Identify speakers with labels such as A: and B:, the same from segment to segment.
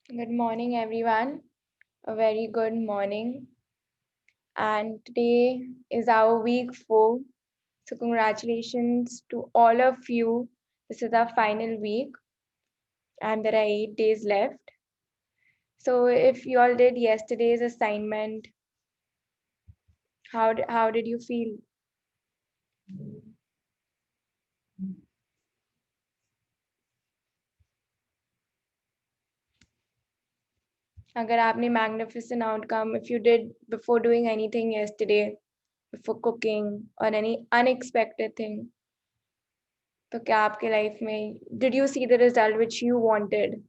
A: Good morning, everyone. A very good morning. And today is our week 4. So, congratulations to all of you. This is our final week, and there are 8 days left. So, if you all did yesterday's assignment, how did you feel? Agar aapne magnificent outcome, if you did before doing anything yesterday, before cooking or any unexpected thing, तो क्या आपके life में did you see the result which you wanted?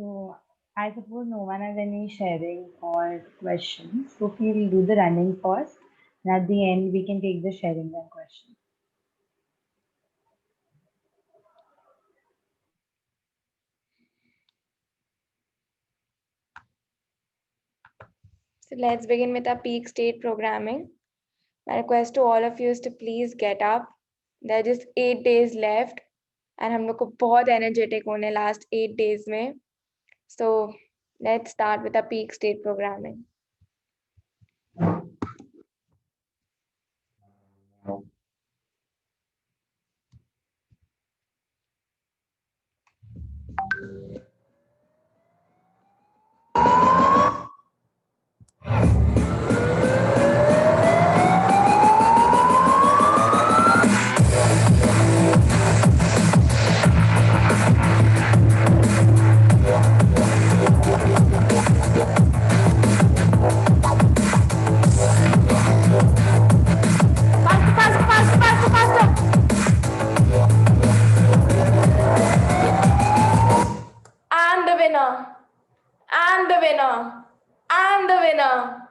B: So I suppose no one has any sharing or questions. So we'll do the running first, and at the end we can take the sharing and questions.
A: So let's begin with our peak state programming. My request to all of you is to please get up. There are just 8 days left and हम लोग को बहुत energetic होने last 8 days में. So let's start with our peak state programming. And the winner, and the winner, and the winner.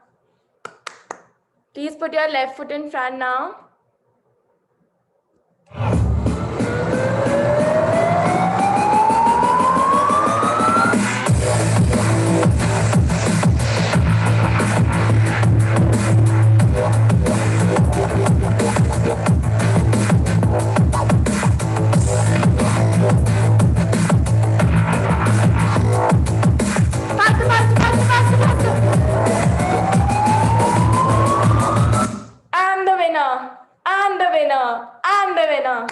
A: Please put your left foot in front now. And the winner, and the winner, and the winner.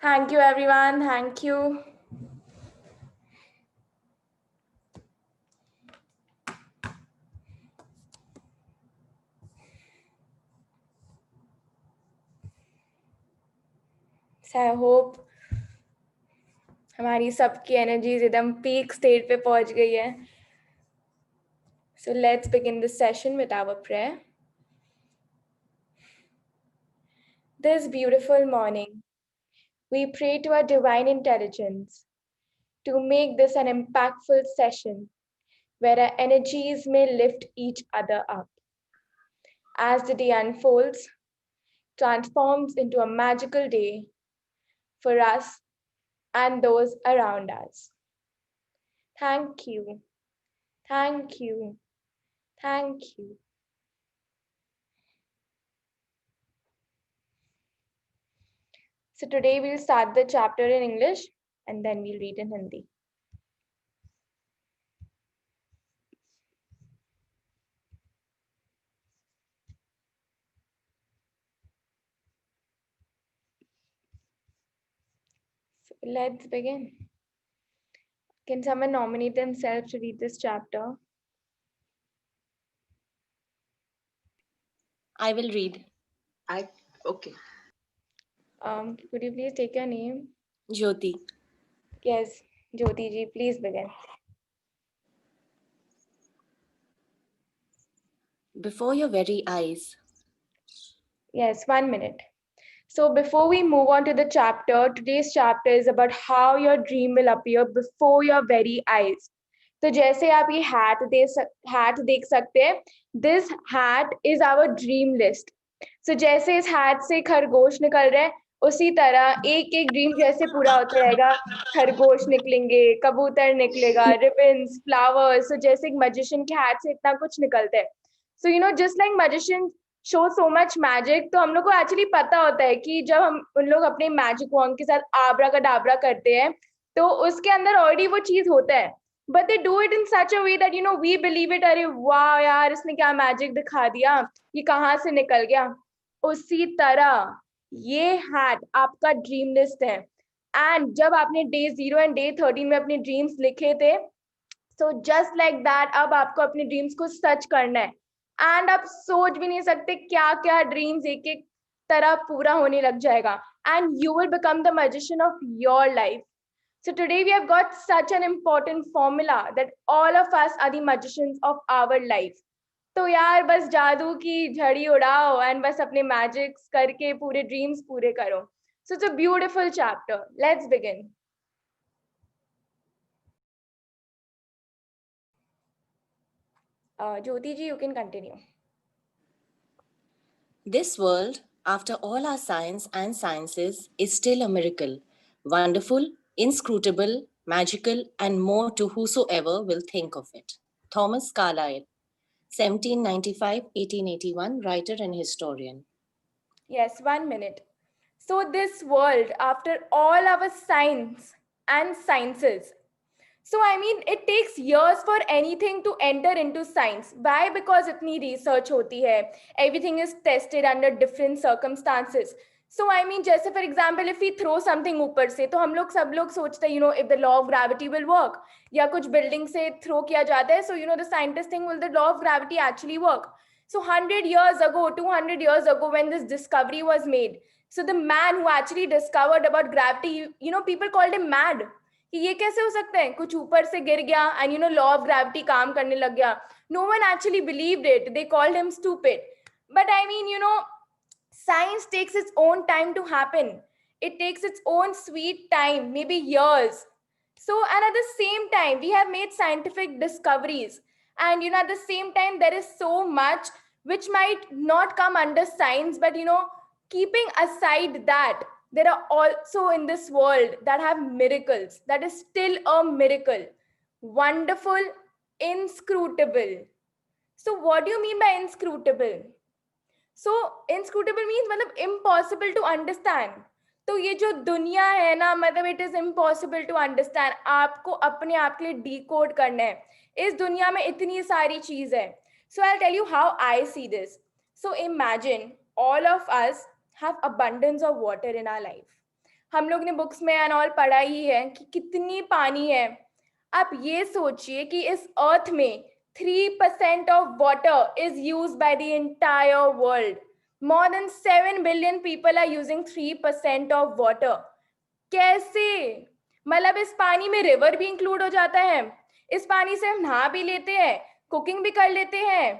A: Thank you, everyone. Thank you. So I hope हमारी सबकी energies एकदम peak state पे पहुंच गई है. So let's begin this session with our prayer. This beautiful morning, we pray to our divine intelligence to make this an impactful session where our energies may lift each other up. As the day unfolds, transforms into a magical day for us and those around us. Thank you. Thank you. Thank you. So today we'll start the chapter in English and then we'll read in Hindi. So let's begin. Can someone nominate themselves to read this chapter?
C: I will read.
D: Okay.
A: Could you please take your name?
C: Jyoti.
A: Yes, Jyoti ji, please begin.
C: Before your very eyes.
A: Yes, 1 minute. So before we move on to the chapter, today's chapter is about how your dream will appear before your very eyes. तो जैसे आप ये hat देख सकते हैं, this hat is our dream list. So जैसे इस hat से खरगोश निकल रहे हैं, उसी तरह एक एक ड्रीम जैसे पूरा होता रहेगा, खरगोश निकलेंगे, कबूतर निकलेगा, रिबन्स, फ्लावर्स, तो जैसे एक मैजिशियन के हाथ से इतना कुछ निकलता है। So you know just like magician show so much magic, तो हम लोग को एक्चुअली पता होता है कि जब हम उन लोग अपने मैजिक वॉन्ड के साथ आबरा का डाबरा करते हैं तो उसके अंदर ऑलरेडी वो चीज होता है, but they do it in such a way that you know we believe it, अरे वाह यार इसने क्या मैजिक दिखा दिया, ये कहाँ से निकल गया। उसी तरह ये हैट आपका ड्रीम लिस्ट है, एंड जब आपने डे 0 एंड डे 13 में अपने ड्रीम्स लिखे थे, सो जस्ट लाइक दैट अब आपको अपने ड्रीम्स को सच करना है, एंड आप सोच भी नहीं सकते क्या क्या ड्रीम्स एक एक तरह पूरा होने लग जाएगा, and you will become the magician of your life. So today we have got such an important formula that all of us are the magicians of our life. तो यार बस जादू की झड़ी उड़ाओ एंड बस अपने मैजिक्स करके पूरे ड्रीम्स पूरे करो. So it's a beautiful chapter. Let's begin. Jyoti ji, you can continue.
C: This world, after all our science and sciences, is still a miracle. Wonderful, inscrutable, magical, and more to whosoever will think of it. Thomas Carlyle, 1795-1881, writer and historian.
A: Yes, 1 minute. So this world, after all our science and sciences, so I mean, it takes years for anything to enter into science. Why? Because itni research hoti hai. Everything is tested under different circumstances. So I mean, जैसे for example, if we throw something ऊपर से, तो हम लोग सब लोग सोचते हैं, you know, if the law of gravity will work. या कुछ building से throw किया जाता है, so you know, the scientists think, will the law of gravity actually work? So 100 years ago, 200 years ago, when this discovery was made, so the man who actually discovered about gravity, you know, people called him mad. कि ये कैसे हो सकता है, कुछ ऊपर से गिर गया and you know law of gravity काम करने लग गया. No one actually believed it, they called him stupid. But I mean you know science takes its own time to happen. It takes its own sweet time, maybe years. So and at the same time we have made scientific discoveries, and you know at the same time there is so much which might not come under science, but you know keeping aside that, there are also in this world that have miracles, that is still a miracle. Wonderful, inscrutable. So what do you mean by inscrutable? So inscrutable means मतलब impossible to understand. तो ये जो दुनिया है ना, मतलब it is impossible to understand. आपको अपने आप के लिए डिकोड करना है. इस दुनिया में इतनी सारी चीज है. So I tell you how I see this. So imagine all of us have abundance of water in our life. हम लोग ने बुक्स में एंड ऑल पढ़ा ही है कि कितनी पानी है. आप ये सोचिए कि इस अर्थ में 3% of water is used by the entire world. More than 7 billion people are using 3% of water. कैसे? मतलब इस पानी में रिवर भी इंक्लूड हो जाता है. इस पानी से हम नहा भी लेते हैं, कुकिंग भी कर लेते हैं,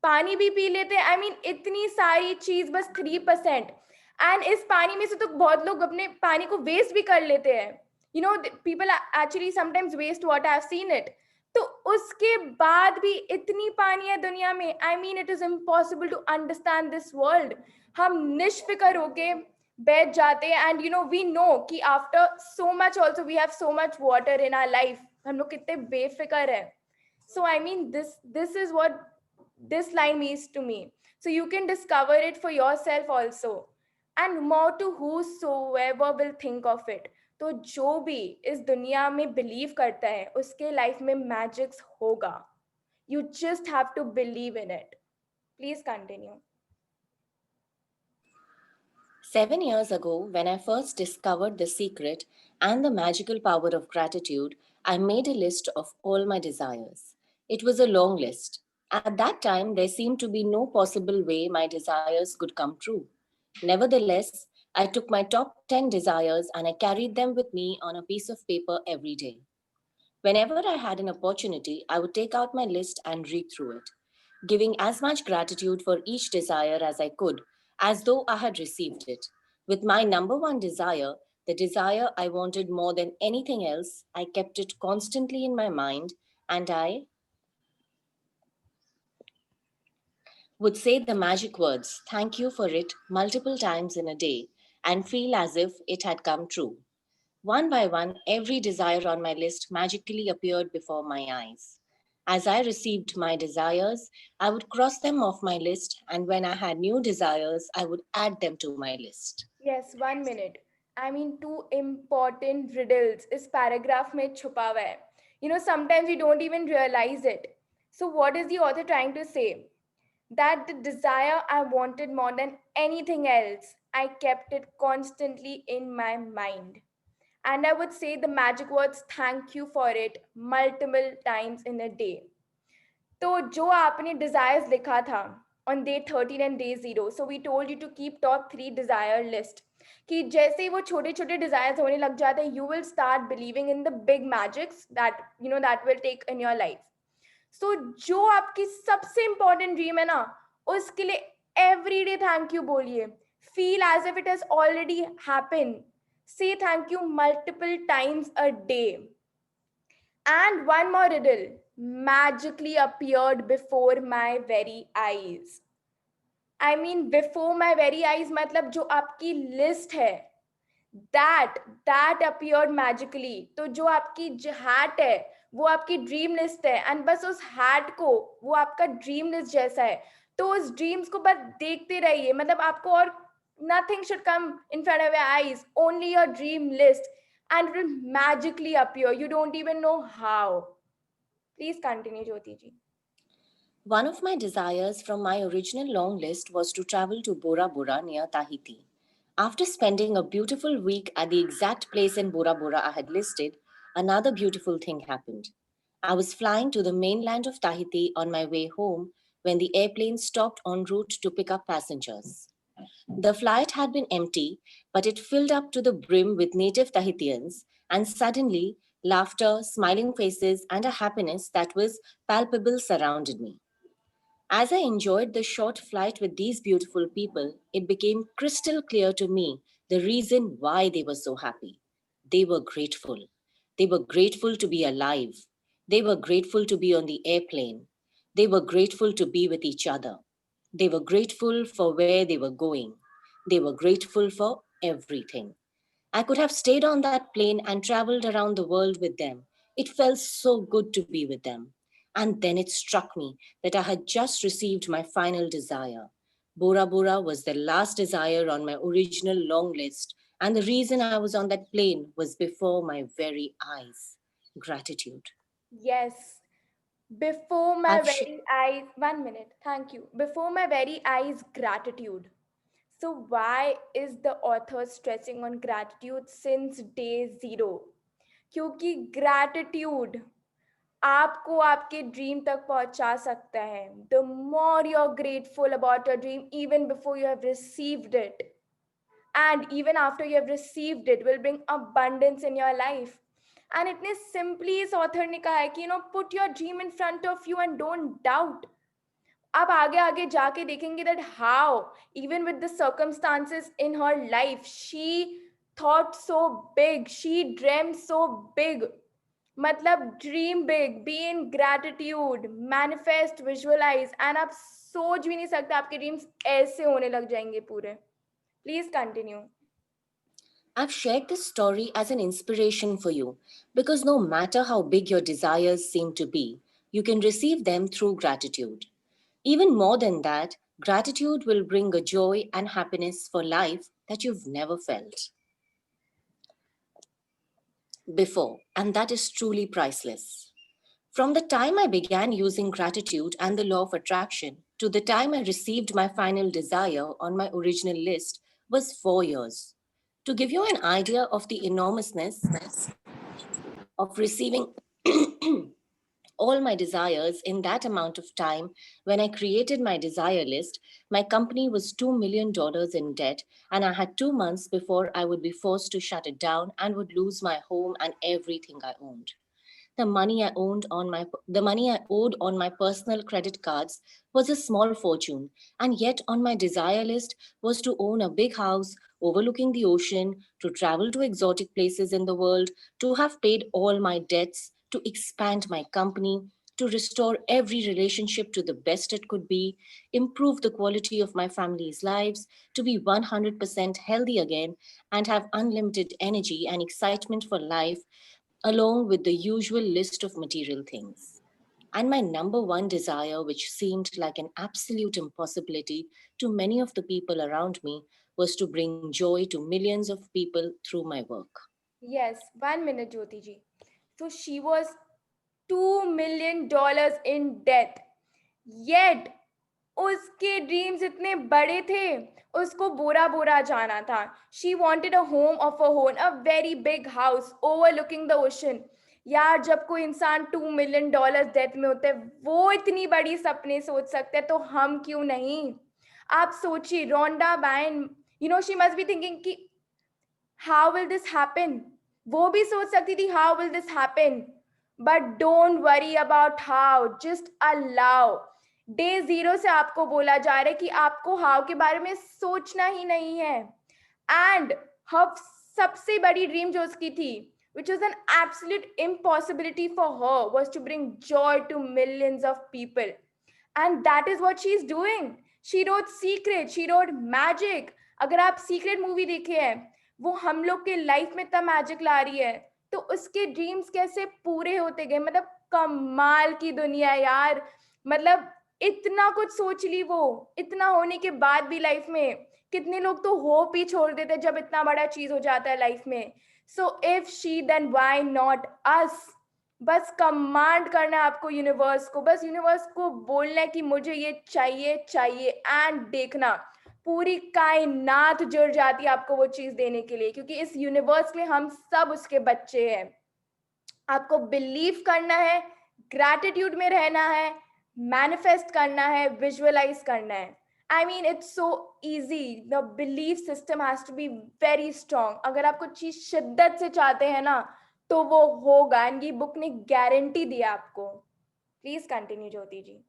A: पानी भी पी लेते हैं. आई मीन इतनी सारी चीज बस 3%. एंड इस पानी में से तो बहुत लोग अपने पानी को वेस्ट भी कर लेते हैं. You know people actually sometimes waste water. I have seen it. तो उसके बाद भी इतनी पानी है दुनिया में. I mean it is impossible to understand this world. हम निष्फिक्र होके बैठ जाते हैं, and you know we know कि after so much also we have so much water in our life. हम लोग कितने बेफिक्र है. So I mean this is what this line means to me. So you can discover it for yourself also, and more to whosoever will think of it. तो जो भी इस दुनिया में बिलीव करता है उसके लाइफ में मैजिक्स होगा. You just have to believe in it. Please continue.
C: 7 years ago, when I first discovered the secret and the magical power of gratitude, I made a list of all my desires. It was a long list. At that time, there seemed to be no possible way my desires could come true. Nevertheless, I took my top 10 desires and I carried them with me on a piece of paper every day. Whenever I had an opportunity, I would take out my list and read through it, giving as much gratitude for each desire as I could, as though I had received it. With my number one desire, the desire I wanted more than anything else, I kept it constantly in my mind, and I would say the magic words, thank you for it, multiple times in a day, and feel as if it had come true. One by one, every desire on my list magically appeared before my eyes. As I received my desires, I would cross them off my list, and when I had new desires, I would add them to my list.
A: Yes, 1 minute. I mean, two important riddles is paragraph में छुपा हुआ है. You know, sometimes we don't even realize it. So, what is the author trying to say? That the desire I wanted more than anything else, I kept it constantly in my mind. And I would say the magic words thank you for it multiple times in a day. तो जो आपने desires लिखा था on day 13 and day 0, so we told you to keep top 3 desire list. कि जैसे ही वो छोटे छोटे desires होने लग जाते हैं, you will start believing in the big magics that that will take in your life. So जो आपकी सबसे important dream है ना, उसके लिए everyday thank you बोलिए. Feel as if it has already happened. Say thank you multiple times a day. And one more riddle magically appeared before my very eyes. I mean, before my very eyes, मतलब जो आपकी list है, that appeared magically. तो जो आपकी hat है, वो आपकी dream list है, and बस उस hat को वो आपका dream list जैसा है. तो उस dreams को बस देखते रहिए. मतलब आपको और nothing should come in front of your eyes, only your dream list, and it will magically appear. You don't even know how. Please continue, Jyoti ji.
C: One of my desires from my original long list was to travel to Bora Bora near Tahiti. After spending a beautiful week at the exact place in Bora Bora I had listed, another beautiful thing happened. I was flying to the mainland of Tahiti on my way home when the airplane stopped en route to pick up passengers. The flight had been empty, but it filled up to the brim with native Tahitians, and suddenly, laughter, smiling faces, and a happiness that was palpable surrounded me. As I enjoyed the short flight with these beautiful people, it became crystal clear to me the reason why they were so happy. They were grateful. They were grateful to be alive. They were grateful to be on the airplane. They were grateful to be with each other. They were grateful for where they were going. They were grateful for everything. I could have stayed on that plane and traveled around the world with them. It felt so good to be with them. And then it struck me that I had just received my final desire. Bora Bora was the last desire on my original long list, and the reason I was on that plane was before my very eyes. Gratitude.
A: Yes. Before my
C: I've sh-
A: very eyes, 1 minute, thank you. Before my very eyes, gratitude. So, why is the author stressing on gratitude since day 0? क्योंकि gratitude आपको आपके dream तक पहुंचा सकता है. The more you're grateful about your dream, even before you have received it, and even after you have received it, will bring abundance in your life. And इतने simply इस author ने कहा है कि put your dream in front of you and don't doubt. आप आगे आगे जाके देखेंगे that how even with the circumstances in her life she thought so big, she dreamt so big. मतलब dream big, be in gratitude, manifest, visualize, and आप सोच भी नहीं सकते आपके dreams ऐसे होने लग जाएंगे पूरे. Please continue.
C: I've shared this story as an inspiration for you because no matter how big your desires seem to be, you can receive them through gratitude. Even more than that, gratitude will bring a joy and happiness for life that you've never felt before, and that is truly priceless. From the time I began using gratitude and the law of attraction to the time I received my final desire on my original list was 4 years. To give you an idea of the enormousness of receiving all my desires in that amount of time, when I created my desire list, my company was $2 million in debt, and I had 2 months before I would be forced to shut it down and would lose my home and everything I owned. The money I owed on my personal credit cards was a small fortune, and yet on my desire list was to own a big house overlooking the ocean, to travel to exotic places in the world, to have paid all my debts, to expand my company, to restore every relationship to the best it could be, improve the quality of my family's lives, to be 100% healthy again, and have unlimited energy and excitement for life, along with the usual list of material things. And my number one desire, which seemed like an absolute impossibility to many of the people around me, was to bring joy to millions of people through my work.
A: Yes, 1 minute, Jyoti ji. So she was $2 million in debt. Yet उसके dreams इतने बड़े थे, उसको Bora Bora जाना था. She wanted a home of a own, a very big house overlooking the ocean. यार जब कोई इंसान $2 million डेट में होता है, वो इतनी बड़ी सपने सोच सकते हैं, तो हम क्यों नहीं. आप सोचिए, Rhonda Byrne, she must be thinking कि हाउ विल दिस हैपन. वो भी सोच सकती थी how will this happen. But don't worry about how, just allow. Day zero से आपको बोला जा रहा है कि आपको हाउ के बारे में सोचना ही नहीं है. एंड हर सबसे बड़ी ड्रीम जो उसकी थी, which was an absolute impossibility for her, was to bring joy to millions of people. And that is what she's doing. She wrote Secret, she wrote Magic. अगर आप सीक्रेट मूवी देखे हैं, वो हम लोग के लाइफ में इतना मैजिक ला रही है, तो उसके ड्रीम्स कैसे पूरे होते गए. मतलब कमाल की दुनिया है यार. मतलब इतना कुछ सोच ली वो, इतना होने के बाद भी लाइफ में कितने लोग तो होप ही छोड़ देते जब इतना बड़ा चीज हो जाता है लाइफ में. So if she, then why not us. बस कमांड करना है आपको यूनिवर्स को, बस यूनिवर्स को बोलना है कि मुझे ये चाहिए चाहिए, एंड देखना पूरी कायनात जुड़ जाती है आपको वो चीज देने के लिए, क्योंकि इस यूनिवर्स में हम सब उसके बच्चे हैं. आपको बिलीव करना है, ग्रैटिट्यूड में रहना है, मैनिफेस्ट करना है, विजुअलाइज करना है. I mean it's so easy. The belief system has to be very strong. अगर आप कुछ चीज शिद्दत से चाहते हैं ना, तो वो होगा. एंड ये बुक ने गारंटी दी आपको. Please continue Jyoti ji.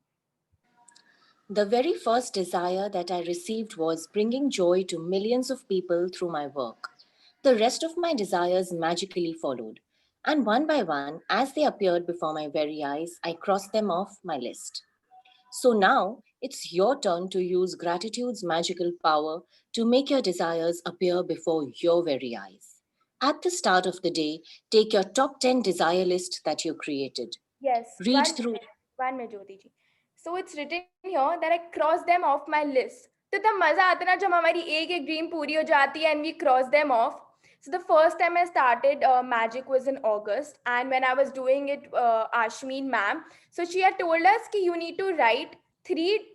C: The very first desire that I received was bringing joy to millions of people through my work. The rest of my desires magically followed, and one by one, as they appeared before my very eyes, I crossed them off my list. So now it's your turn to use gratitude's magical power to make your desires appear before your very eyes. At the start of the day, take your top 10 desire list that you created.
A: Yes,
C: Read through.
A: 1 minute Jyoti ji. So it's written here that I cross them off my list. तो तब मजा आता ना जब हमारी एक एक dream पूरी हो जाती है, and we cross them off. So the first time I started magic was in August, and when I was doing it, Ashmeen ma'am, so she had told us कि you need to write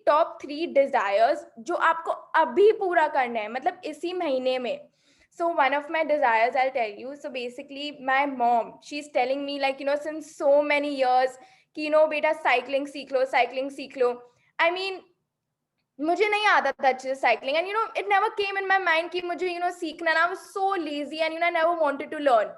A: top 3 desires जो आपको अभी पूरा करना है, मतलब इसी महीने में. So one of my desires, I'll tell you. So basically, my mom, she's telling me like, since so many years, कि बेटा साइकिलिंग सीख लो, साइकिलिंग सीख लो. आई मीन मुझे नहीं आता था अच्छे से cycling, and it never came in my mind कि मुझे सीखना ना. I was so lazy and I never wanted to learn.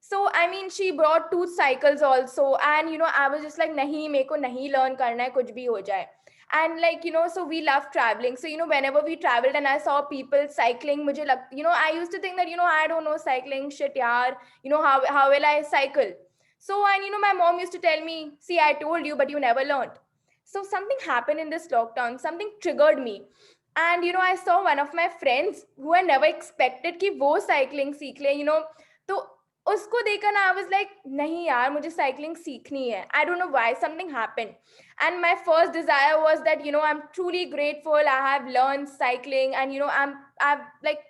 A: So I mean, she brought 2 cycles also, and I was just like, नहीं, मेरे को नहीं learn करना है, कुछ भी हो जाए. And like, so we love traveling. So whenever we traveled and I saw people cycling, मुझे I used to think that I don't know cycling shit यार. How will I cycle? So and my mom used to tell me, see, I told you, but you never learned. So something happened in this lockdown. Something triggered me. And I saw one of my friends who I never expected कि वो cycling सीख ले. तो उसको देखकर ना I was like, नहीं यार, मुझे साइकिलिंग सीखनी है. I don't know why, something happened. And my first Dzire was that I am truly grateful, I have learn cycling, and I like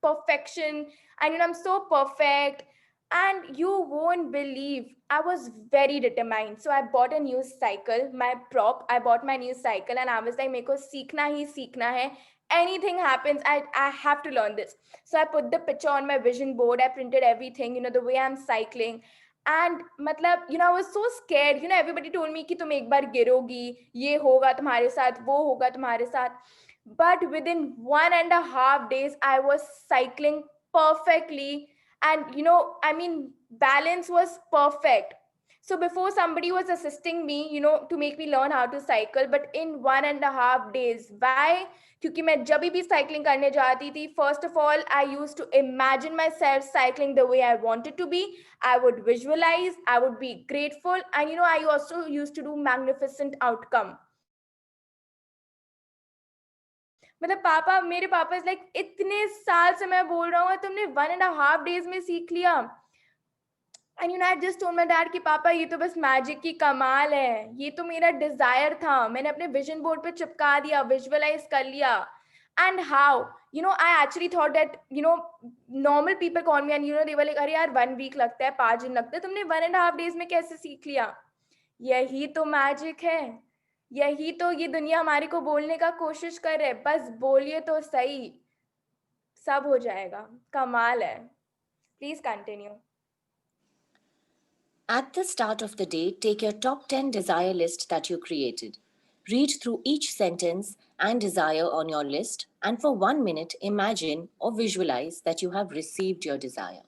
A: perfection, and I'm so perfect. And you won't believe, I was very determined. So I bought a new cycle, my prop. I bought my new cycle, and I was like, मेरे को सीखना ही सीखना है. Anything happens, I have to learn this. So I put the picture on my vision board. I printed everything, the way I'm cycling. And matlab, I was so scared. Everybody told me कि तुम एक बार गिरोगी, ये होगा तुम्हारे साथ, वो होगा तुम्हारे साथ. But within 1.5 days, I was cycling perfectly. And I mean, balance was perfect. So before somebody was assisting me, to make me learn how to cycle, but in 1.5 days. Why? क्योंकि मैं जब भी cycling करने जाती थी, first of all, I used to imagine myself cycling the way I wanted to be. I would visualize, I would be grateful, and I also used to do magnificent outcome. मतलब मेरे पापा is like इतने साल से मैं बोल रहा हूँ, तुमने 1.5 days में सीख लिया. And I just told my dad कि पापा ये तो बस मैजिक की कमाल है, ये तो मेरा डिजायर था, मैंने अपने विजन बोर्ड पे चिपका दिया, विजुअलाइज कर लिया. And how I actually thought that normal people call me and they were like अरे यार 1 week लगता है, 5 दिन लगता है, तुमने 1.5 days में कैसे सीख लिया. यही तो मैजिक है, यही तो ये दुनिया हमारे को बोलने का कोशिश कर रहे, बस बोलिए तो सही, सब हो जाएगा. कमाल है. Please continue.
C: At the start of the day, take your top 10 desire list that you created. Read through each sentence and desire on your list, and for 1 minute, imagine or visualize that you have received your desire.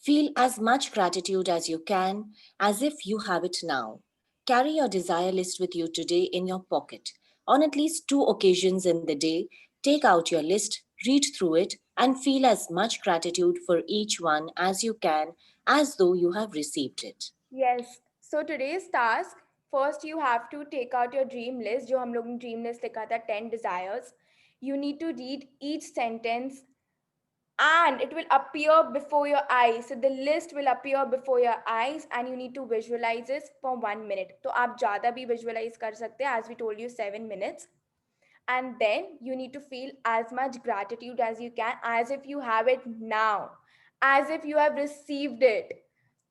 C: Feel as much gratitude as you can, as if you have it now. Carry your desire list with you today in your pocket. On at least 2 occasions in the day, take out your list, read through it, and feel as much gratitude for each one as you can, as though you have received it.
A: Yes. So today's task, first you have to take out your dream list. जो हम लोग ने dream list लिखा था 10 desires. You need to read each sentence and it will appear before your eyes. So the list will appear before your eyes and you need to visualize this for 1 minute. तो आप ज़्यादा भी visualize कर सकते हैं, as we told you 7 minutes. And then you need to feel as much gratitude as you can, as if you have it now, as if you have received it.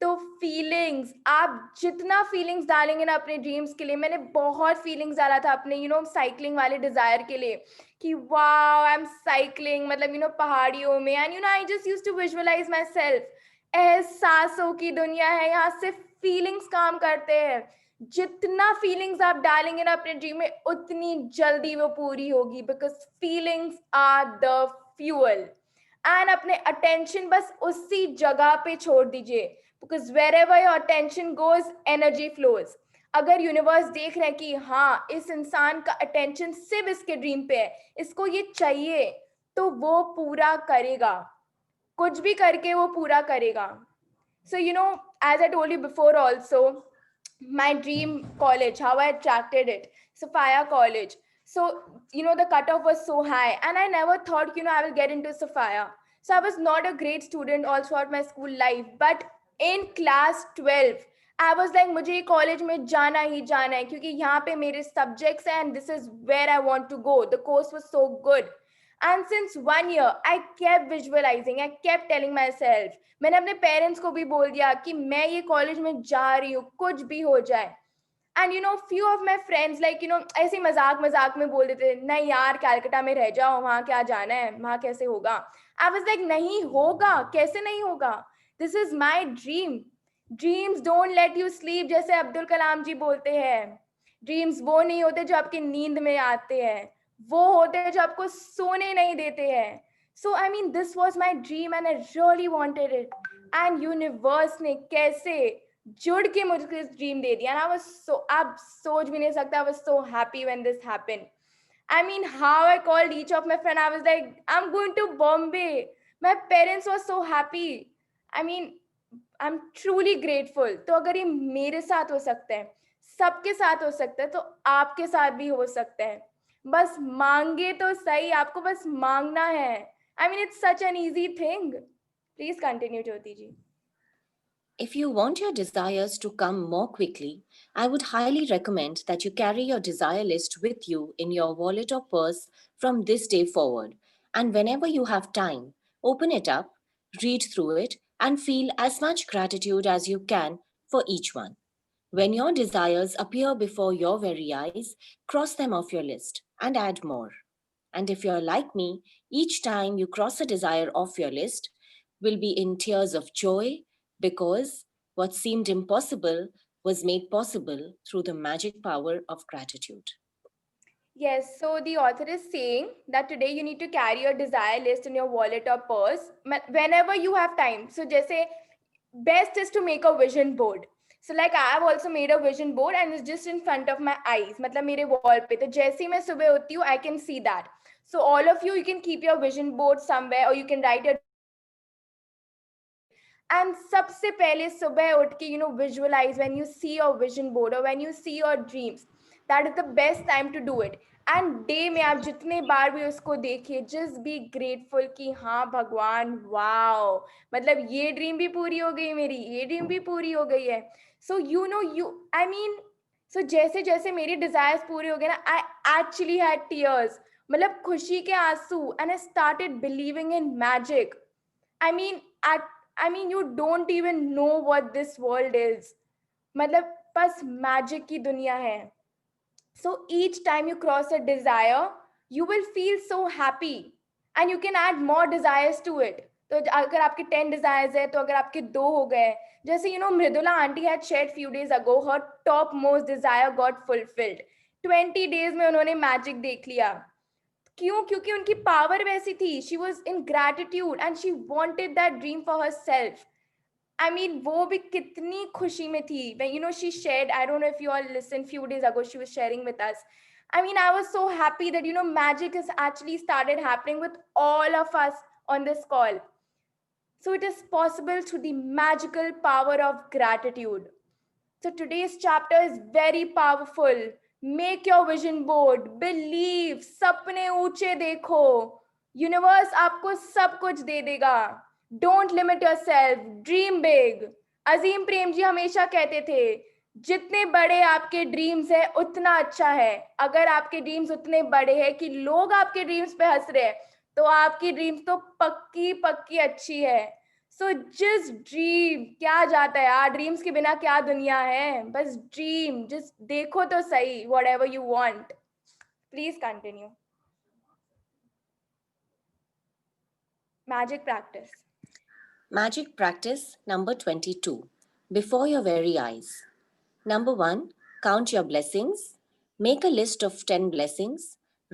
A: तो feelings, आप जितना feelings डालेंगे ना अपने dreams के लिए, मैंने बहुत फीलिंग्स डाला था अपने साइकिलिंग वाले डिजायर के लिए कि वाओ आई एम साइकिलिंग, मतलब पहाड़ियों में, and I just used to visualize myself. एहसासों की दुनिया है, यहाँ सिर्फ फीलिंग्स काम करते हैं. जितना फीलिंग्स आप डालेंगे ना अपने ड्रीम में, उतनी जल्दी वो पूरी होगी, because feelings are the fuel. And अपने अटेंशन बस उसी जगह पे छोड़ दीजिए, because wherever your attention goes energy flows. अगर यूनिवर्स देख रहे हैं कि हाँ इस इंसान का अटेंशन सिर्फ इसके ड्रीम पे है, इसको ये चाहिए, तो वो पूरा करेगा, कुछ भी करके वो पूरा करेगा. So as I told you before also, my dream college, how I attracted it, Sophia College. So the cutoff was so high and I never thought I will get into Sophia. So I was not a great student all throughout my school life, but in class 12 I was like मुझे ये college में जाना ही जाना है, क्योंकि यहाँ पे मेरे subjects हैं and this is where I want to go. The course was so good. And since 1 year, I kept visualizing, I kept telling myself, मैंने अपने पेरेंट्स को भी बोल दिया कि मैं ये कॉलेज में जा रही हूँ, कुछ भी हो जाए. And few of my friends like ऐसे मजाक मजाक में बोल देते, नहीं यार कैलकाटा में रह जाओ, वहाँ क्या जाना है, वहाँ कैसे होगा. आई वाज लाइक नहीं होगा, कैसे नहीं होगा, this is my dream. Dreams don't let you sleep, जैसे अब्दुल कलाम जी बोलते हैं. ड्रीम्स वो नहीं होते जो आपकी नींद में आते हैं, वो होते हैं जो आपको सोने नहीं देते हैं. So I mean this was my dream and I really wanted it, and universe ने कैसे जुड़ के मुझे इस ड्रीम दे दिया. And I was so, आप सोच भी नहीं सकते, I was so happy when this happened. I mean how I called each of my friends, I was like I'm going to Bombay. My parents were so happy. I mean I'm truly grateful. तो अगर ये मेरे साथ हो सकता है, सबके साथ हो सकता है, तो आपके साथ भी हो सकता है. बस मांगे तो सही, आपको बस मांगना है. I mean, it's such an easy thing. Please continue, Jyoti ji.
C: If you want your desires to come more quickly, I would highly recommend that you carry your desire list with you in your wallet or purse from this day forward. And whenever you have time, open it up, read through it, and feel as much gratitude as you can for each one. When your desires appear before your very eyes, cross them off your list and add more. And if you're like me, each time you cross a desire off your list will be in tears of joy, because what seemed impossible was made possible through the magic power of gratitude.
A: Yes, so the author is saying that today you need to carry your desire list in your wallet or purse whenever you have time. So जैसे best is to make a vision board. So like I have also made a vision board and it's just in front of my eyes, मतलब मेरे wall पे. तो जैसे ही मैं सुबह होती हूँ, I can see that. So all of you, you can keep your vision board somewhere or you can write your. And सबसे पहले सुबह उठ के, visualize when you see your vision board or when you see your dreams. That is the best time to do it. And day में आप जितने बार भी उसको देखिए, just be grateful कि हाँ भगवान, wow, मतलब ये ड्रीम भी पूरी हो गई मेरी, ये ड्रीम भी पूरी हो गई है. So I mean, so जैसे जैसे मेरी desires पूरी हो गए ना, I actually had tears, मतलब खुशी के आंसू, and I started believing in magic. I mean, you don't even know what this world is. मतलब बस magic की दुनिया है. So each time you cross a desire, you will feel so happy, and you can add more desires to it. तो अगर आपके 10 desires है, तो अगर आपके 2 हो गए, जैसे Mridula aunty had shared few days ago, her top most desire got fulfilled. 20 days में उन्होंने magic देख लिया. क्यों? क्योंकि उनकी पावर वैसी थी. She was in gratitude and she wanted that dream for her self. I mean, वो भी कितनी खुशी में थी. When she shared, I don't know if you all listened, few days ago she was sharing with us. I mean, I was so happy that magic has actually started happening with all of us on this call. So it is possible through the magical power of gratitude. So today's chapter is very powerful. Make your vision board. Believe. सपने ऊंचे देखो. Universe आपको सब कुछ दे देगा. Don't limit yourself. Dream big. अजीम प्रेम जी हमेशा कहते थे, जितने बड़े आपके ड्रीम्स है उतना अच्छा है. अगर आपके ड्रीम्स उतने बड़े हैं कि लोग आपके ड्रीम्स पे हंस रहे हैं, तो आपकी ड्रीम्स तो पक्की पक्की अच्छी है. So just dream. क्या जाता है यार, ड्रीम्स के बिना क्या दुनिया है. बस ड्रीम, जस्ट देखो तो सही, what ever you want. Please continue. Magic practice.
C: Magic practice number 22. Before your very eyes. Number 1. Count your blessings. Make a list of 10 blessings.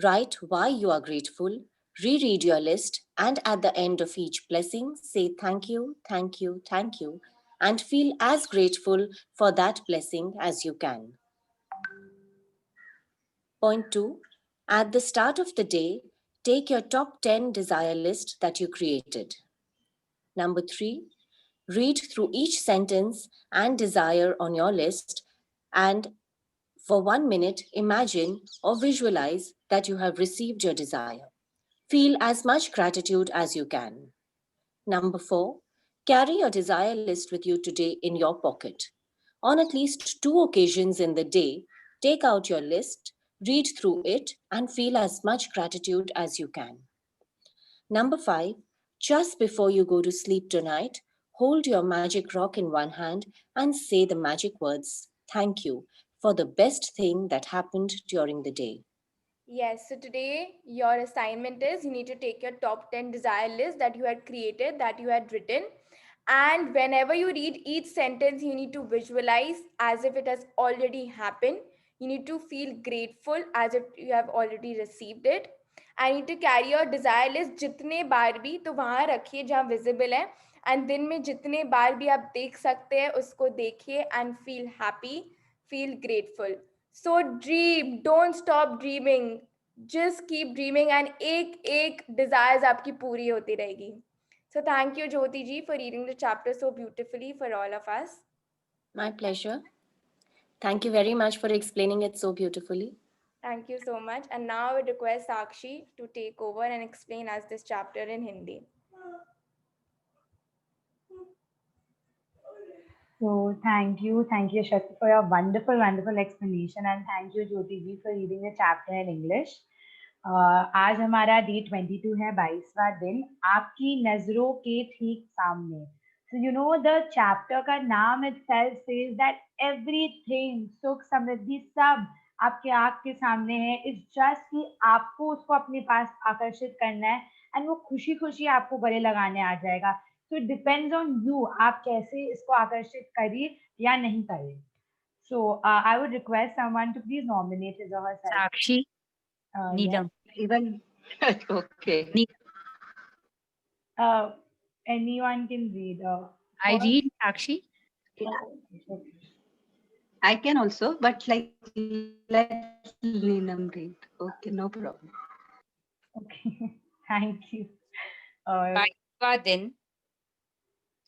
C: Write why you are grateful. Reread your list, and at the end of each blessing, say thank you, thank you, thank you, and feel as grateful for that blessing as you can. Point 2. At the start of the day, take your top 10 desire list that you created. Number 3. Read through each sentence and desire on your list, and for 1 minute, imagine or visualize that you have received your desire. Feel as much gratitude as you can. Number 4. Carry your desire list with you today in your pocket. On at least 2 occasions in the day, take out your list, read through it, and feel as much gratitude as you can. Number 5. Just before you go to sleep tonight, hold your magic rock in one hand and say the magic words, thank you, for the best thing that happened during the day.
A: Yes, so today your assignment is, you need to take your top 10 desire list that you had created, that you had written. And whenever you read each sentence, you need to visualize as if it has already happened. You need to feel grateful as if you have already received it. I need to carry your desire list जितने बार भी, तो वहाँ रखिए जहाँ visible है. And दिन में जितने बार भी आप देख सकते हैं, उसको देखिए and feel happy, feel grateful. So dream, don't stop dreaming. Just keep dreaming and एक desires आपकी पूरी होती रहेगी. So thank you, Jyoti ji, for reading the chapter so beautifully for all of us.
C: My pleasure. Thank you very much for explaining it so beautifully.
A: Thank you so much. And now I would request Sakshi to take over and explain us this chapter in Hindi.
B: So thank you, Shakti, for your wonderful, wonderful explanation, and thank you, Jyoti ji, for reading the chapter in English. आज हमारा day 22 है, 22वां दिन, आपकी नजरों के ठीक सामने. So you know the chapter का नाम itself says that everything, सुख समृद्धि सब आपके आँख के सामने है. It's just कि आपको उसको अपने पास आकर्षित करना है, and वो खुशी खुशी आपको गले लगाने आ जाएगा. So it depends on you, आप कैसे इसको आकर्षित करिए या नहीं करिए. So I would request someone to please nominate his or herself.
E: Sakshi, Neelam.
D: Even okay.
B: Anyone can read.
E: I read, Sakshi.
D: I can also, but like let Neelam read. Okay, no problem.
B: Okay, thank you. Uh,
E: 22वां दिन.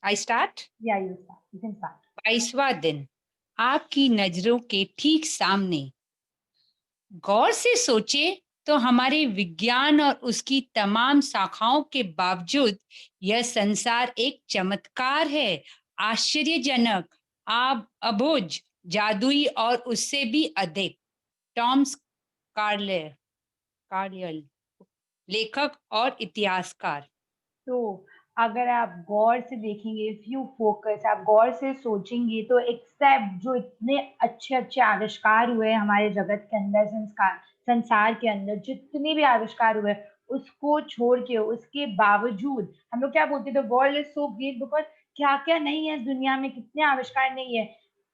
E: I start.
B: yeah, you start. You can start.
E: 22वां दिन. आपकी नजरों के ठीक सामने. गौर से सोचे तो हमारे विज्ञान और उसकी तमाम शाखाओं के बावजूद यह संसार एक चमत्कार है, आश्चर्यजनक, अबुझ, जादुई और उससे भी अधिक. टॉम्स कार्लियल, लेखक और इतिहासकार.
B: तो अगर आप गौर से देखेंगे, इफ यू फोकस, आप गौर से सोचेंगे तो एक्सेप्ट जो इतने अच्छे अच्छे आविष्कार हुए हमारे जगत के अंदर, संसार के अंदर जितने भी आविष्कार हुए, उसको छोड़ के, उसके बावजूद हम लोग क्या बोलते थे, world is so great, because क्या क्या नहीं है इस दुनिया में, कितने आविष्कार नहीं है.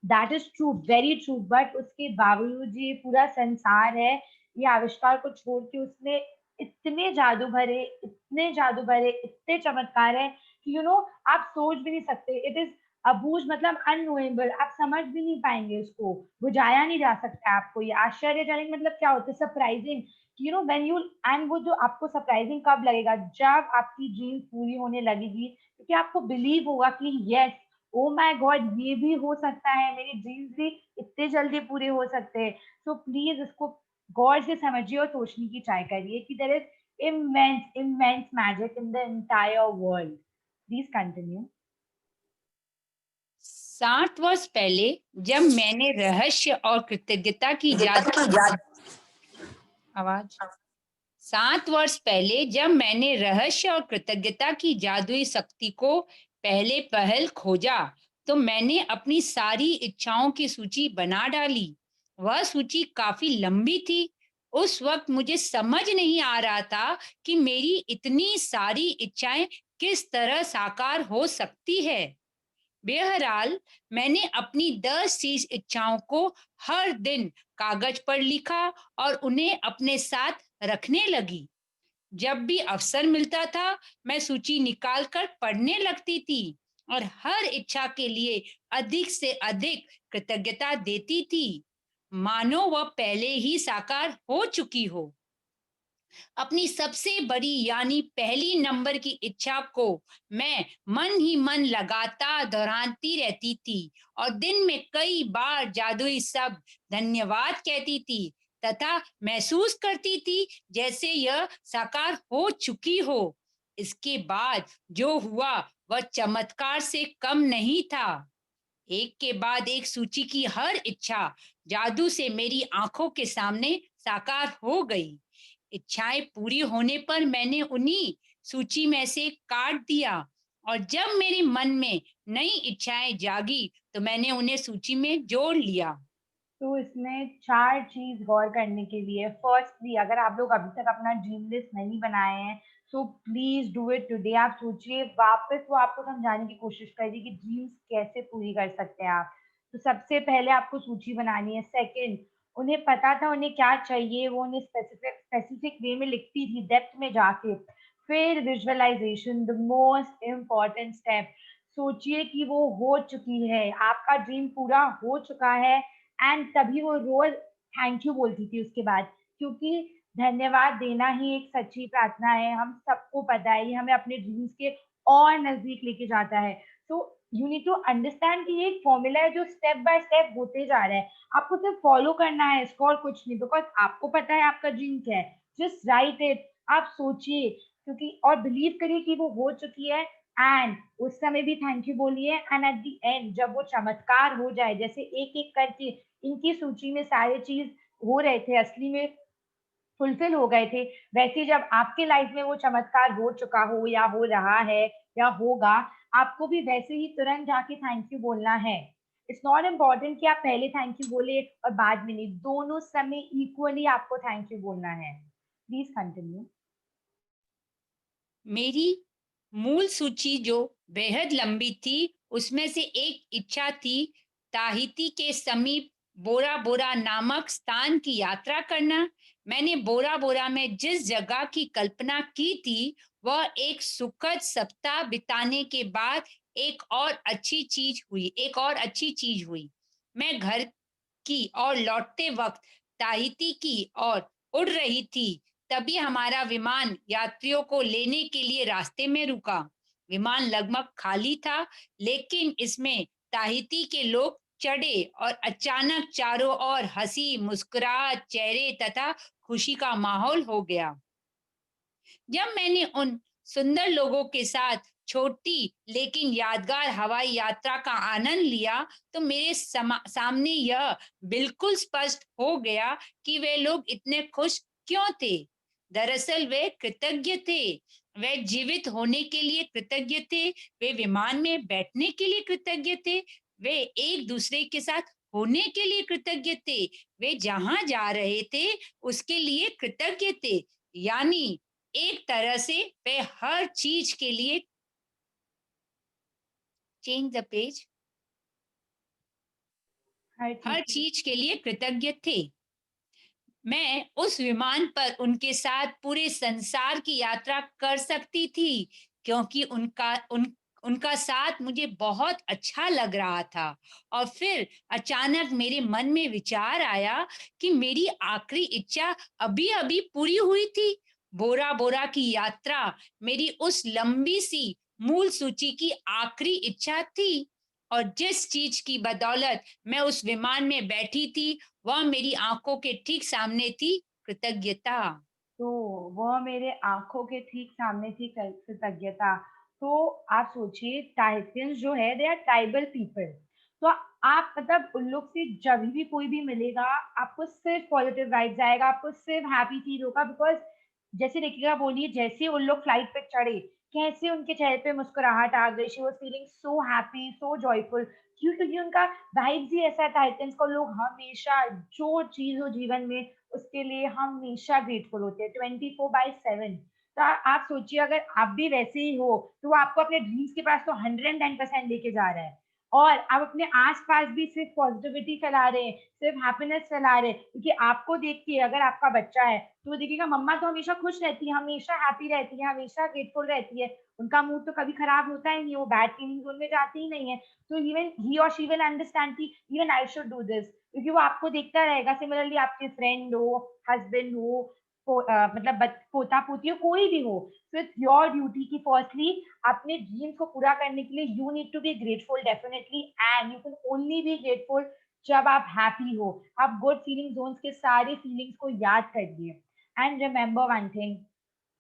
B: That is true, very true. But उसके बावजूद ये पूरा संसार है, ये आविष्कार को छोड़ के उसने इतने जादू भरे, इतने जादू भरे, इतने चमत्कार है कि आप सोच भी नहीं सकते. इट इज अबूझ, मतलब अननोएबल, आप समझ भी नहीं पाएंगे उसको, बुझाया नहीं जा सकता आपको. ये आश्चर्यजनक मतलब क्या होता है, सरप्राइजिंग. व्हेन यू, एंड वो जो आपको सरप्राइजिंग कब लगेगा, जब आपकी ड्रीम पूरी होने लगेगी, क्योंकि आपको बिलीव होगा कि यस, ओ माय गॉड, ये भी हो सकता है, मेरी ड्रीम्स भी इतने जल्दी पूरे हो सकते हैं. सो प्लीज इसको गौर से समझिए और सोचने की ट्राई करिए कि there is immense magic in the entire world. Please continue.
E: 7 वर्ष पहले जब मैंने रहस्य और कृतज्ञता की आवाज 7 वर्ष पहले जब मैंने रहस्य और कृतज्ञता की जादुई शक्ति को पहले पहल खोजा, तो मैंने अपनी सारी इच्छाओं की सूची बना डाली. वह सूची काफी लंबी थी. उस वक्त मुझे समझ नहीं आ रहा था कि मेरी इतनी सारी इच्छाएं किस तरह साकार हो सकती है. बहरहाल, मैंने अपनी 10 इच्छाओं को हर दिन कागज पर लिखा और उन्हें अपने साथ रखने लगी. जब भी अवसर मिलता था, मैं सूची निकालकर पढ़ने लगती थी और हर इच्छा के लिए अधिक से अधिक कृतज्ञता देती थी, मानो वह पहले ही साकार हो चुकी हो. अपनी सबसे बड़ी यानी पहली नंबर की इच्छा को मैं मन ही मन लगातार दोहराती रहती थी और दिन में कई बार जादुई शब्द धन्यवाद कहती थी तथा महसूस करती थी जैसे यह साकार हो चुकी हो. इसके बाद जो हुआ वह चमत्कार से कम नहीं था. एक के बाद एक सूची की हर इच्छा जादू से मेरी आंखों के सामने साकार हो गई. इच्छाएं पूरी होने पर मैंने उन्हीं सूची में से काट दिया और जब मेरे मन में नई इच्छाएं जागी तो मैंने उन्हें सूची में जोड़ लिया.
B: तो इसमें 4 चीज गौर करने के लिए. फर्स्टली, अगर आप लोग अभी तक अपना ड्रीम लिस्ट नहीं बनाए हैं, so please do it today. आप सोचिए, वापस वो आपको समझाने की कोशिश करिए कि ड्रीम्स कैसे पूरी कर सकते हैं आप. तो सबसे पहले आपको सूची बनानी है. सेकंड, उन्हें पता था उन्हें क्या चाहिए, वो उन्हें स्पेसिफिक वे में लिखती थी, डेप्थ में जाके. फिर visualization, the most important step. सोचिए कि वो हो चुकी है, आपका ड्रीम पूरा हो चुका है, एंड तभी वो रोज थैंक यू बोलती थी उसके बाद, क्योंकि धन्यवाद देना ही एक सच्ची प्रार्थना है. हम सबको पता है, ये हमें अपने ड्रीम्स के और नजदीक लेके जाता है. तो यू नीड टू अंडरस्टैंड कि ये एक फॉर्मूला है जो स्टेप बाय स्टेप होते जा रहा है. आपको सिर्फ फॉलो करना है इसको और कुछ नहीं, बिकॉज आपको पता है आपका ड्रीम क्या है. Just right it. आप सोचिए, क्योंकि और बिलीव करिए कि वो हो चुकी है, एंड उस समय भी थैंक यू बोलिए. एंड एट द एंड जब वो चमत्कार हो जाए, जैसे एक एक करके इनकी सूची में सारे चीज हो रहे थे, असली में फुलफिल हो गए थे, वैसे जब आपके लाइफ में वो चमत्कार हो चुका हो या हो रहा है या होगा, आपको भी वैसे ही तुरंत जाके थैंक यू बोलना है. इट्स नॉट इम्पॉर्टेंट कि आप पहले थैंक यू बोले और बाद में नहीं, दोनों समय इक्वली आपको थैंक यू बोलना है. Please continue.
E: मेरी मूल सूची जो बेहद लंबी थी, उसमें से एक इच्छा थी ताहिती के समीप बोरा बोरा नामक स्थान की यात्रा करना. मैंने बोरा बोरा में जिस जगह की कल्पना की थी, वह एक सुखद सप्ताह बिताने के बाद एक और अच्छी चीज हुई। मैं घर की और लौटते वक्त ताहिती की और उड़ रही थी। तभी हमारा विमान यात्रियों को लेने के लिए रास्ते में रुका। विमान लगभग खाली था, लेकिन इसमें ताहिती के लोग चढ़े और अचानक चारों ओर हंसी मुस्कुराहट चेहरे तथा खुशी का माहौल हो गया। जब मैंने उन सुंदर लोगों के साथ छोटी लेकिन यादगार हवाई यात्रा का आनंद लिया, तो मेरे सामने यह बिल्कुल स्पष्ट हो गया कि वे लोग इतने खुश क्यों थे। दरअसल वे कृतज्ञ थे। वे जीवित होने के लिए कृतज्ञ थे। वे विमान में बैठने के लिए कृतज्ञ थे। वे एक दूसरे के साथ होने के लिए कृतज्ञ थे। वे जहां जा रहे थे उसके लिए कृतज्ञ थे। यानी एक तरह से वे हर चीज के लिए चेंज द पेज हर चीज के लिए कृतज्ञ थे। मैं उस विमान पर उनके साथ पूरे संसार की यात्रा कर सकती थी, क्योंकि उनका साथ मुझे बहुत अच्छा लग रहा था। और फिर अचानक मेरे मन में विचार आया कि मेरी आखिरी इच्छा अभी अभी पूरी हुई थी। बोरा बोरा की यात्रा मेरी उस लंबी सी मूल सूची की आखिरी इच्छा थी, और जिस चीज की बदौलत मैं उस विमान में बैठी थी वह मेरी आंखों के ठीक सामने थी, कृतज्ञता।
B: तो वह मेरे आंखों के ठीक सामने थी कृतज्ञता। तो आप सोचिए, टाइटंस जो है दे आर ट्राइबल पीपल। तो आप मतलब उन लोग से जब भी कोई भी मिलेगा, आपको सिर्फ पॉजिटिव वाइब्स आएगा, आपको सिर्फ हैप्पी फील होगा। बिकॉज जैसे देखिएगा, बोलिए जैसे उन लोग फ्लाइट पे चढ़े, कैसे उनके चेहरे पे मुस्कुराहट आ गई। She was feeling so happy, so joyful. क्यों? क्योंकि उनका वाइब्स ही ऐसा है टाइटंस को। लोग हमेशा जो चीज हो जीवन में उसके लिए हमेशा ग्रेटफुल होते हैं 24/7। तो आप सोचिए, अगर आप भी वैसे ही हो, तो वो आपको अपने ड्रीम्स के पास तो 110% लेके जा रहा है। और आप अपने आसपास भी सिर्फ पॉजिटिविटी फैला रहे हैं, सिर्फ हैप्पीनेस फैला रहे हैं। क्योंकि आपको देख के अगर आपका बच्चा है तो वो देखिएगा, मम्मा तो हमेशा खुश रहती है, हमेशा हैप्पी रहती है, हमेशा ग्रेटफुल रहती है, उनका मूड तो कभी खराब होता ही नहीं, वो बैड फीलिंग जोन में जाती ही नहीं है। तो इवन ही और शी विल अंडरस्टैंड कि even I should do this, क्योंकि वो आपको देखता रहेगा। सिमिलरली आपके फ्रेंड हो, हस्बैंड हो, मतलब पोता पोती हो, कोई भी हो, तो इट्स योर ड्यूटी कि फर्स्टली अपने ड्रीम्स को पूरा करने के लिए you need to be grateful definitely. And you can only be grateful जब आप हैप्पी हो। आप गुड फीलिंग जोन्स के सारे फीलिंग्स को याद करिए। एंड रिमेंबर वन थिंग,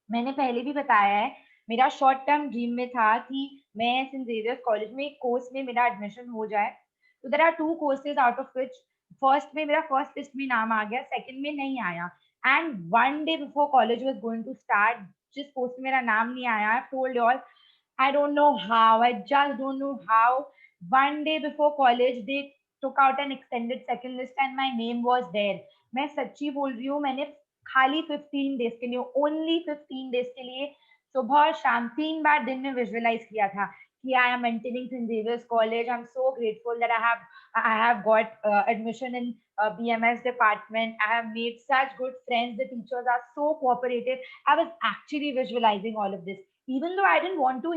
B: मैंने पहले भी बताया है, मेरा शॉर्ट टर्म ड्रीम में था कि मैं सेंट जेवियर्स कॉलेज में एक कोर्स में मेरा एडमिशन हो जाए। तो there are 2 courses out of which first में मेरा फर्स्ट लिस्ट में नाम आ गया, सेकंड में नहीं आया। And one day before college was going to start, जिस कोर्स में मेरा नाम नहीं आया, I told all, I don't know how. I just don't know how. One day before college, they took out an extended second list and my name was there. मैं सच्ची बोल रही हूँ, मैंने खाली 15 डेज के लिए, ओनली 15 डेज के लिए सुबह और शाम 3 बार दिन में विजुअलाइज किया था कि I am entering Saint Xavier's college. I am so grateful that I have got admission in BMS department. I have made such good friends. The teachers are so cooperative. I was actually visualizing all of this, even though I didn't want to,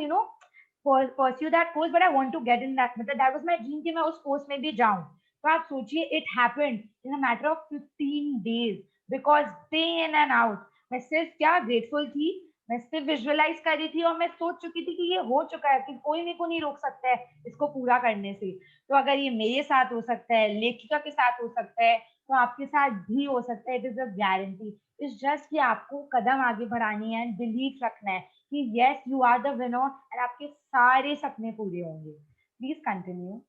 B: pursue that course, but I want to get in that. मतलब that was my dream कि मैं उस course में भी जाऊं। तो आप सोचिए, it happened in a matter of 15 days because day in and out मैं सिर्फ क्या grateful थी, मैं सिर्फ विजुअलाइज कर रही थी और मैं सोच चुकी थी कि ये हो चुका है, कि कोई मेरे को नहीं रोक सकता है इसको पूरा करने से। तो अगर ये मेरे साथ हो सकता है, लेखिका के साथ हो सकता है, तो आपके साथ भी हो सकता है। It is a guarantee. It's just कि आपको कदम आगे बढ़ानी है, बिलीव रखना है कि yes you are the winner और आपके सारे सपने पूरे होंगे। Please continue.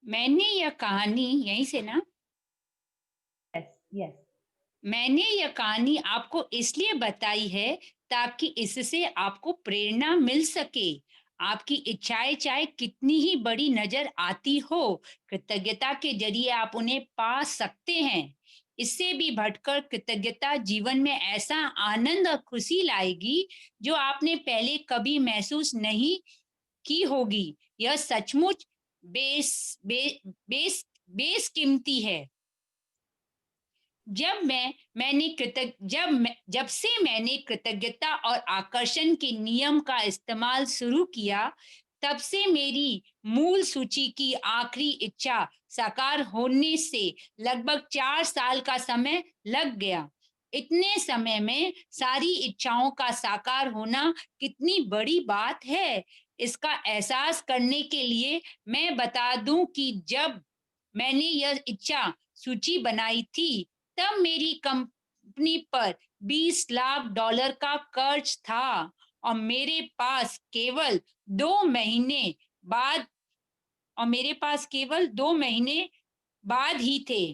E: मैंने यह कहानी यहीं से ना
B: यस यस।
E: मैंने यह कहानी आपको इसलिए बताई है ताकि इससे आपको प्रेरणा मिल सके। आपकी इच्छाएं चाहे कितनी ही बड़ी नजर आती हो, कृतज्ञता के जरिए आप उन्हें पा सकते हैं। इससे भी बढ़कर कृतज्ञता जीवन में ऐसा आनंद और खुशी लाएगी जो आपने पहले कभी महसूस नहीं की होगी। यह सचमुच बेसकीमती है। जब से मैंने कृतज्ञता और आकर्षण के नियम का इस्तेमाल शुरू किया, तब से मेरी मूल सूची की आखिरी इच्छा साकार होने से लगभग 4 साल का समय लग गया। इतने समय में सारी इच्छाओं का साकार होना कितनी बड़ी बात है, इसका एहसास करने के लिए मैं बता दूं कि जब मैंने यह इच्छा सूची बनाई थी, तब मेरी कंपनी पर $20 लाख का कर्ज था और मेरे पास केवल 2 महीने बाद बाद ही थे।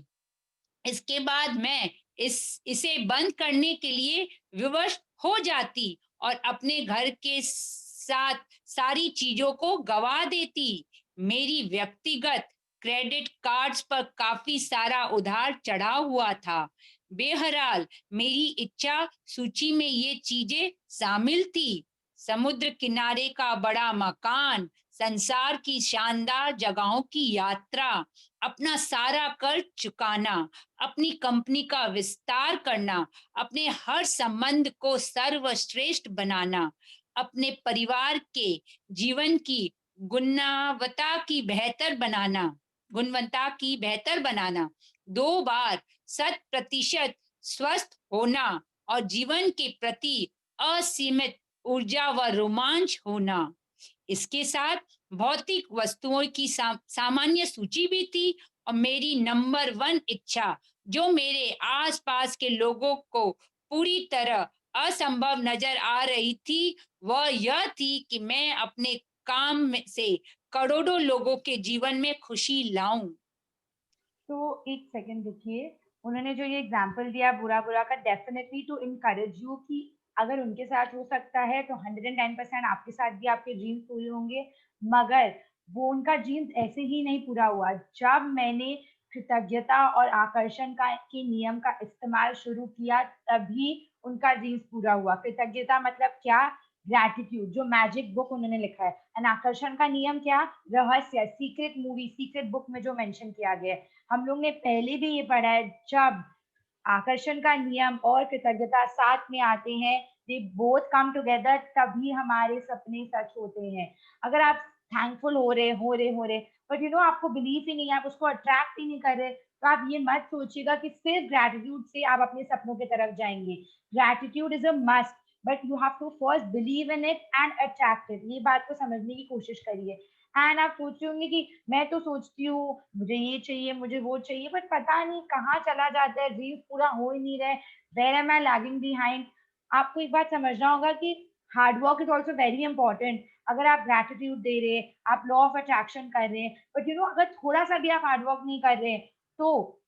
E: इसके बाद मैं इसे बंद करने के लिए विवश हो जाती और अपने घर के साथ सारी चीजों को गवा देती। मेरी व्यक्तिगत क्रेडिट कार्ड्स पर काफी सारा उधार चढ़ा हुआ था। बहरहाल मेरी इच्छा सूची में ये चीजें शामिल थी: समुद्र किनारे का बड़ा मकान, संसार की शानदार जगहों की यात्रा, अपना सारा कर्ज चुकाना, अपनी कंपनी का विस्तार करना, अपने हर संबंध को सर्वश्रेष्ठ बनाना, अपने परिवार के जीवन की गुणवत्ता की बेहतर बनाना, 2 बार 100% स्वस्थ होना और जीवन के प्रति असीमित ऊर्जा व रोमांच होना। इसके साथ भौतिक वस्तुओं की सामान्य सूची भी थी और मेरी नंबर 1 इच्छा, जो मेरे आसपास के लोगों को पूरी तरह असंभव नजर आ रही थी, वह यह थी कि मैं अपने काम से करोड़ों लोगों के जीवन में खुशी लाऊं।
B: तो एक सेकंड रुकिए, उन्होंने जो ये एग्जांपल दिया बुरा बुरा का, डेफिनेटली टू इनकरेज यू कि अगर उनके साथ हो सकता है तो 110% आपके साथ भी आपके ड्रीम्स पूरे होंगे। मगर वो उनका ड्रीम्स ऐसे ही नहीं पूरा हुआ। जब मैंने कृतज्ञता और आकर्षण का के नियम का इस्तेमाल शुरू किया, तभी उनका ड्रीम्स पूरा हुआ। कृतज्ञता मतलब क्या? ग्रैटिट्यूड, जो मैजिक बुक उन्होंने लिखा है। एंड आकर्षण का नियम क्या? रहस्य, सीक्रेट मूवी, सीक्रेट बुक में जो मेंशन किया गया है। हम लोग ने पहले भी ये पढ़ा है, जब आकर्षण का नियम और कृतज्ञता साथ में आते हैं, दे बोथ कम टुगेदर, तभी हमारे सपने सच होते हैं। अगर आप थैंकफुल हो रहे बट आपको बिलीव ही नहीं है, आप उसको अट्रैक्ट ही नहीं कर रहे, तो आप ये मत सोचिएगा कि सिर्फ ग्रैटिट्यूड से आप अपने सपनों की तरफ जाएंगे। Gratitude is a must, but you have to first believe in it and attract it. ये बात को समझने की कोशिश करिए। एंड आप सोच रहे होंगे कि मैं तो सोचती हूँ मुझे ये चाहिए, मुझे वो चाहिए, बट पता नहीं कहाँ चला जाता है, ड्रीम पूरा हो ही नहीं रहा है। Where am I lagging behind? आपको एक बात समझना होगा कि hard work is also very important. अगर आप ग्रेटिट्यूड दे रहे, आप लॉ ऑफ अट्रैक्शन कर रहे हैं, बट अगर थोड़ा सा भी आप हार्ड वर्क नहीं कर रहे, तो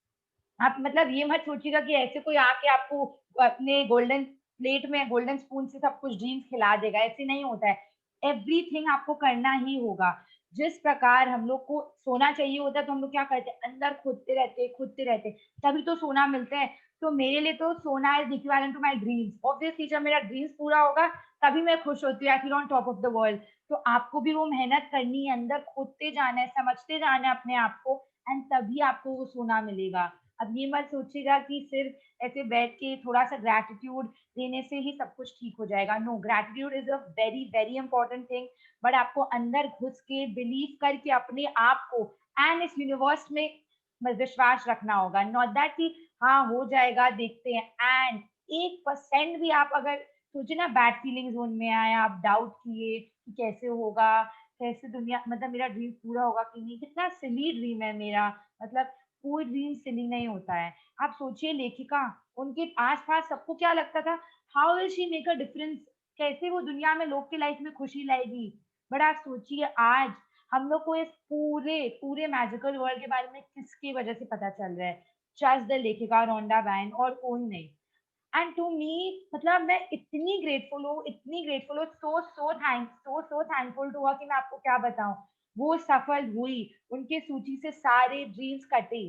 B: आप मतलब ये मत सोचिएगा कि ऐसे कोई आके आपको अपने गोल्डन प्लेट में गोल्डन स्पून से सब कुछ ड्रीम्स खिला देगा। ऐसे नहीं होता है। एवरीथिंग आपको करना ही होगा। जिस प्रकार हम लोग को सोना चाहिए होता है, तो हम लोग क्या करते हैं, अंदर खोदते रहते, तभी तो सोना मिलता है। तो मेरे लिए तो सोना is equivalent to my dreams. Obviously जब मेरा ड्रीम्स पूरा होगा, तभी मैं खुश होती हूँ, I feel on top of the world. तो आपको भी वो मेहनत करनी है, अंदर खोदते जाना है, समझते जाना है अपने आप को, एंड तभी आपको वो सोना मिलेगा। अब ये मत सोचिएगा कि सिर्फ ऐसे बैठ के थोड़ा सा ग्रैटिट्यूड देने से ही सब कुछ ठीक हो जाएगा। No, gratitude is a very very important thing, but आपको अंदर घुस के बिलीव करके अपने आप को एंड इस यूनिवर्स में विश्वास रखना होगा। नॉट दैट कि हाँ हो जाएगा, देखते हैं। एंड 1% भी आप अगर सोचे ना बैड फीलिंग जोन में आए, आप डाउट किए कि कैसे होगा, कैसे दुनिया, मतलब मेरा ड्रीम पूरा होगा कि नहीं, कितना सिली ड्रीम है मेरा, मतलब कोई ड्रीम सिली नहीं होता है। आप सोचिए लेखिका, उनके आसपास सबको क्या लगता था, how will she make a difference, कैसे वो दुनिया में लोग की लाइफ में खुशी लाएगी। बट आप सोचिए आज हम लोग को इस पूरे पूरे मैजिकल वर्ल्ड के बारे में किसकी वजह से पता चल रहा है? जस्ट द लेखिका रोंडा बैन, और कोई नहीं। एंड टू मी, मतलब मैं इतनी ग्रेटफुल हूँ, सो थैंकफुल टू हर कि मैं आपको क्या बताऊं। वो सफल हुई, उनके सूची से सारे ड्रीम्स कटे,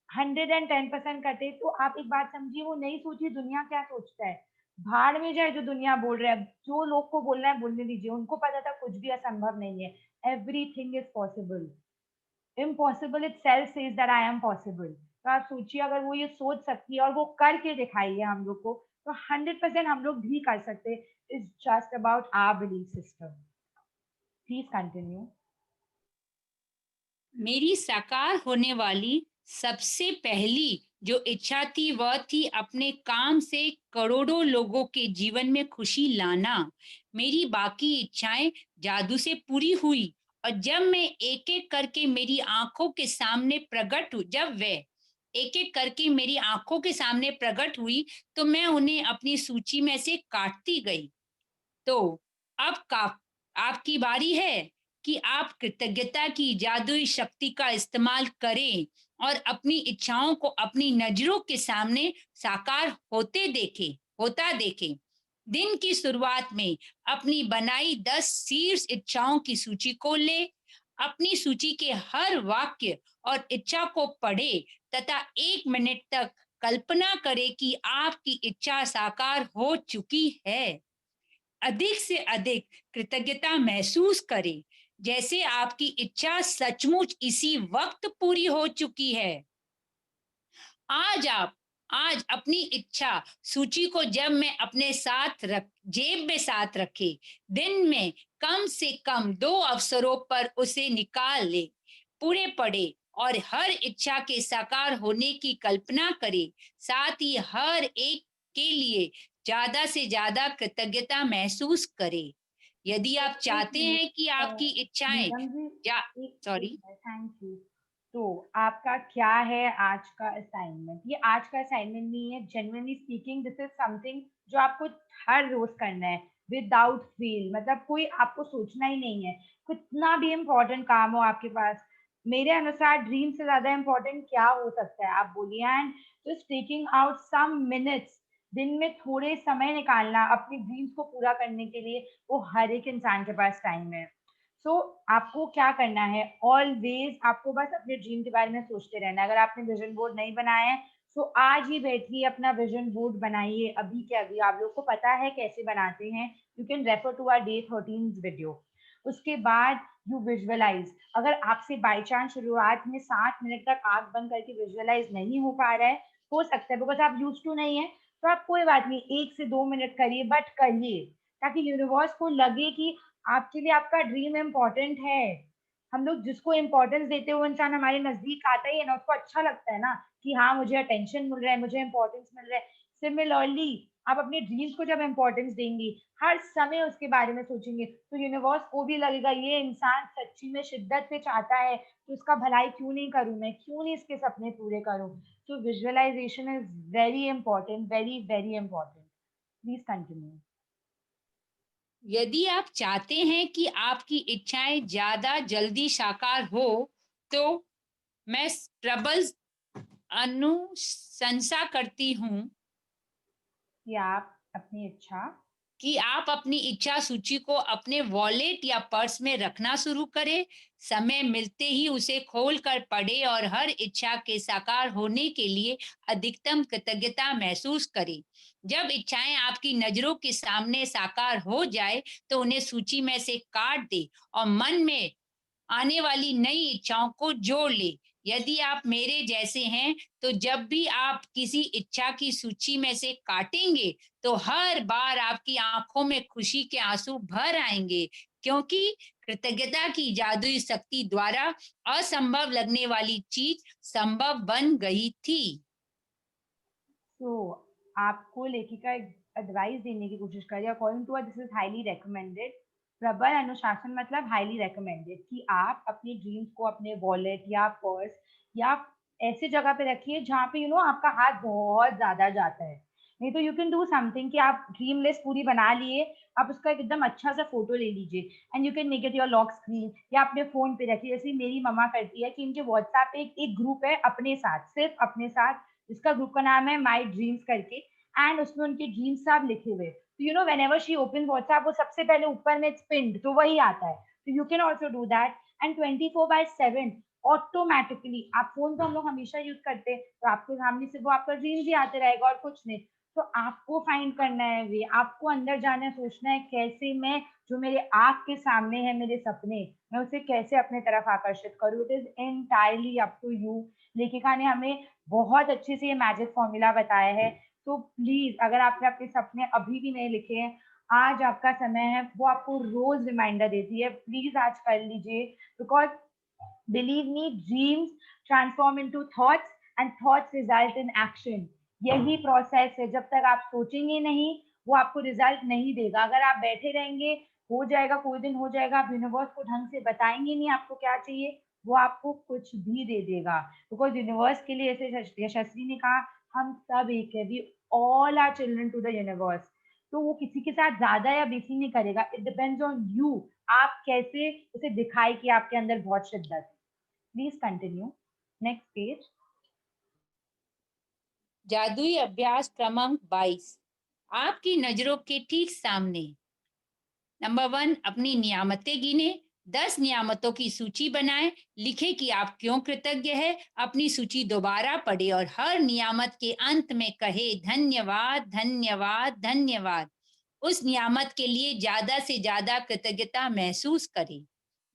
B: 110% कटे। तो आप एक बात समझिए, वो नहीं सोचिए दुनिया क्या सोचता है, भाड़ में जाए जो दुनिया बोल रहा है, जो लोग को बोलना है बोलने दीजिए, उनको पता था कुछ भी असंभव नहीं है। Everything is possible. Impossible itself says that I am possible। तो आप सोचिए अगर वो ये सोच सकती है और वो करके दिखाई है हम लोग को, तो 100% हम लोग भी कर सकते हैं। It's just about our belief system. Please continue.
E: मेरी साकार होने वाली सबसे पहली जो इच्छा थी वह थी अपने काम से करोड़ों लोगों के जीवन में खुशी लाना। मेरी बाकी इच्छाएं जादू से पूरी हुई, और जब मैं एक एक करके मेरी आंखों के सामने प्रकट हु जब वे एक एक करके मेरी आंखों के सामने प्रकट हुई, तो मैं उन्हें अपनी सूची में से काटती गई। तो अब का आपकी बारी है कि आप कृतज्ञता की जादुई शक्ति का इस्तेमाल करें और अपनी इच्छाओं को अपनी नजरों के सामने साकार होता देखें। दिन की शुरुआत में अपनी बनाई 10 शीर्ष इच्छाओं की सूची को ले, अपनी सूची के हर वाक्य और इच्छा को पढ़े तथा 1 मिनट तक कल्पना करें कि आपकी इच्छा साकार हो चुकी है। अधिक से अधिक कृतज्ञता महसूस करें, जैसे आपकी इच्छा सचमुच इसी वक्त पूरी हो चुकी है। आज अपनी इच्छा सूची को जब मैं अपने जेब में साथ रखे, दिन में कम से कम 2 अवसरों पर उसे निकाल ले, पूरे पढ़े और हर इच्छा के साकार होने की कल्पना करे। साथ ही हर एक के लिए ज्यादा से ज्यादा कृतज्ञता महसूस करे। यदि आप चाहते हैं कि आपकी इच्छाएं
B: Neelam ji,
E: sorry
B: thank you. तो आपका क्या है आज का असाइनमेंट? ये आज का असाइनमेंट नहीं है, genuinely speaking this is something जो आपको हर रोज करना है विदाउट फेल। मतलब कोई आपको सोचना ही नहीं है, कितना भी इम्पोर्टेंट काम हो आपके पास, मेरे अनुसार ड्रीम से ज्यादा इम्पोर्टेंट क्या हो सकता है आप बोलिए। And just taking out some minutes, दिन में थोड़े समय निकालना अपनी ड्रीम्स को पूरा करने के लिए, वो हर एक इंसान के पास टाइम है। सो आपको क्या करना है, ऑलवेज आपको बस अपने ड्रीम के बारे में सोचते रहना है। अगर आपने विजन बोर्ड नहीं बनाया है, सो आज ही बैठिए अपना विजन बोर्ड बनाइए, अभी के अभी। आप लोग को पता है कैसे बनाते हैं, you can refer to our day 13 video. उसके बाद यू विजुअलाइज। अगर आपसे बाई चांस शुरुआत में 7 मिनट तक आंख बंद करके विजुअलाइज नहीं हो पा रहा है, हो सकता है बिकॉज आप यूज टू नहीं है, तो आप कोई बात नहीं 1 से 2 मिनट करिए, बट करिए, ताकि यूनिवर्स को लगे कि आपके लिए आपका ड्रीम इम्पोर्टेंट है। हम लोग जिसको इम्पोर्टेंस देते हैं वो इंसान हमारे नजदीक आता ही है ना, उसको अच्छा लगता है ना कि हाँ मुझे अटेंशन मिल रहा है, मुझे इम्पोर्टेंस मिल रहा है। सिमिलरली आप अपने ड्रीम्स को जब इम्पोर्टेंस देंगी, हर समय उसके बारे में सोचेंगे, तो यूनिवर्स को भी लगेगा ये इंसान सच्ची में शिद्दत से चाहता है, तो उसका भलाई क्यों नहीं करूं, मैं क्यों नहीं इसके सपने पूरे करूं। So visualization is very important, very very important. Please continue.
E: यदि आप चाहते हैं कि आपकी इच्छाएं ज्यादा जल्दी साकार हो, तो मैं प्रबल अनुशंसा करती हूँ
B: कि आप अपनी इच्छा
E: कि आप अपनी इच्छा सूची को अपने वॉलेट या पर्स में रखना शुरू करें। समय मिलते ही उसे खोल कर पढ़े और हर इच्छा के साकार होने के लिए अधिकतम कृतज्ञता महसूस करें। जब इच्छाएं आपकी नजरों के सामने साकार हो जाए, तो उन्हें सूची में से काट दे और मन में आने वाली नई इच्छाओं को जोड़ ले। यदि आप मेरे जैसे हैं, तो जब भी आप किसी इच्छा की सूची में से काटेंगे, तो हर बार आपकी आंखों में खुशी के आंसू भर आएंगे, क्योंकि कृतज्ञता की जादुई शक्ति द्वारा असंभव लगने वाली चीज संभव बन गई थी।
B: तो आपको लेखिका एडवाइस देने की कोशिश करिए, according to this is highly recommended. प्रबल अनुशासन मतलब हाईली रेकमेंडेड कि आप अपनी ड्रीम्स को अपने वॉलेट या पर्स या ऐसी जगह पे रखिए जहाँ पे आपका हाथ बहुत ज्यादा जाता है। नहीं तो यू कैन डू समथिंग कि आप ड्रीम लिस्ट पूरी बना लिए, आप उसका एकदम अच्छा सा फोटो ले लीजिए and you can make it your lock screen, या अपने फोन पे रखिए। जैसे मेरी मम्मा करती है कि इनके व्हाट्सएप पे एक ग्रुप है अपने साथ, सिर्फ अपने साथ, जिसका ग्रुप का नाम है माई ड्रीम्स करके, एंड उसमें उनके ड्रीम्स सब लिखे हुए। तो when ever she open WhatsApp, वो सबसे पहले ऊपर में पिंड तो वही आता है। तो you can also do that. And 24/7 automatically, आप फोन तो हम लोग हमेशा यूज करते हैं, तो आपके सामने से वो आपका ड्रीम्स ही आते रहेगा और कुछ नहीं। तो आपको फाइंड करना है वे, आपको अंदर जाना है, सोचना है कैसे मैं जो मेरे आंख के सामने है मेरे सपने, मैं उसे कैसे अपने तरफ आकर्षित करूँ। It is entirely up to you. लेखिका ने हमें बहुत अच्छे से ये मैजिक फॉर्मूला बताया है। तो प्लीज, अगर आपने अपने सपने अभी भी नहीं लिखे हैं, आज आपका समय है, वो आपको रोज रिमाइंडर देती है, प्लीज आज कर लीजिए, because believe me, dreams transform into thoughts and thoughts result in action. यही प्रोसेस है, जब तक आप सोचेंगे नहीं वो आपको रिजल्ट नहीं देगा। अगर आप बैठे रहेंगे हो जाएगा, कोई दिन हो जाएगा, आप यूनिवर्स को ढंग से बताएंगे नहीं आपको क्या चाहिए, वो आपको कुछ भी दे देगा। बिकॉज यूनिवर्स के लिए, ऐसे यशस्वी ने कहा, हम सब एक है, we all are children to the universe. तो वो किसी के साथ ज्यादा या बेसी नहीं करेगा, इट डिपेंड्स ऑन यू, आप कैसे उसे दिखाए कि आपके अंदर बहुत शिद्दत है। Please continue, next page.
E: जादुई अभ्यास क्रमांक 22 आपकी नजरों के ठीक सामने। नंबर 1, अपनी नियामतें गिने, 10 नियामतों की सूची बनाएं, लिखे कि आप क्यों कृतज्ञ है, अपनी सूची दोबारा पढ़े और हर नियामत के अंत में कहे धन्यवाद धन्यवाद धन्यवाद। उस नियामत के लिए ज्यादा से ज्यादा कृतज्ञता महसूस करें।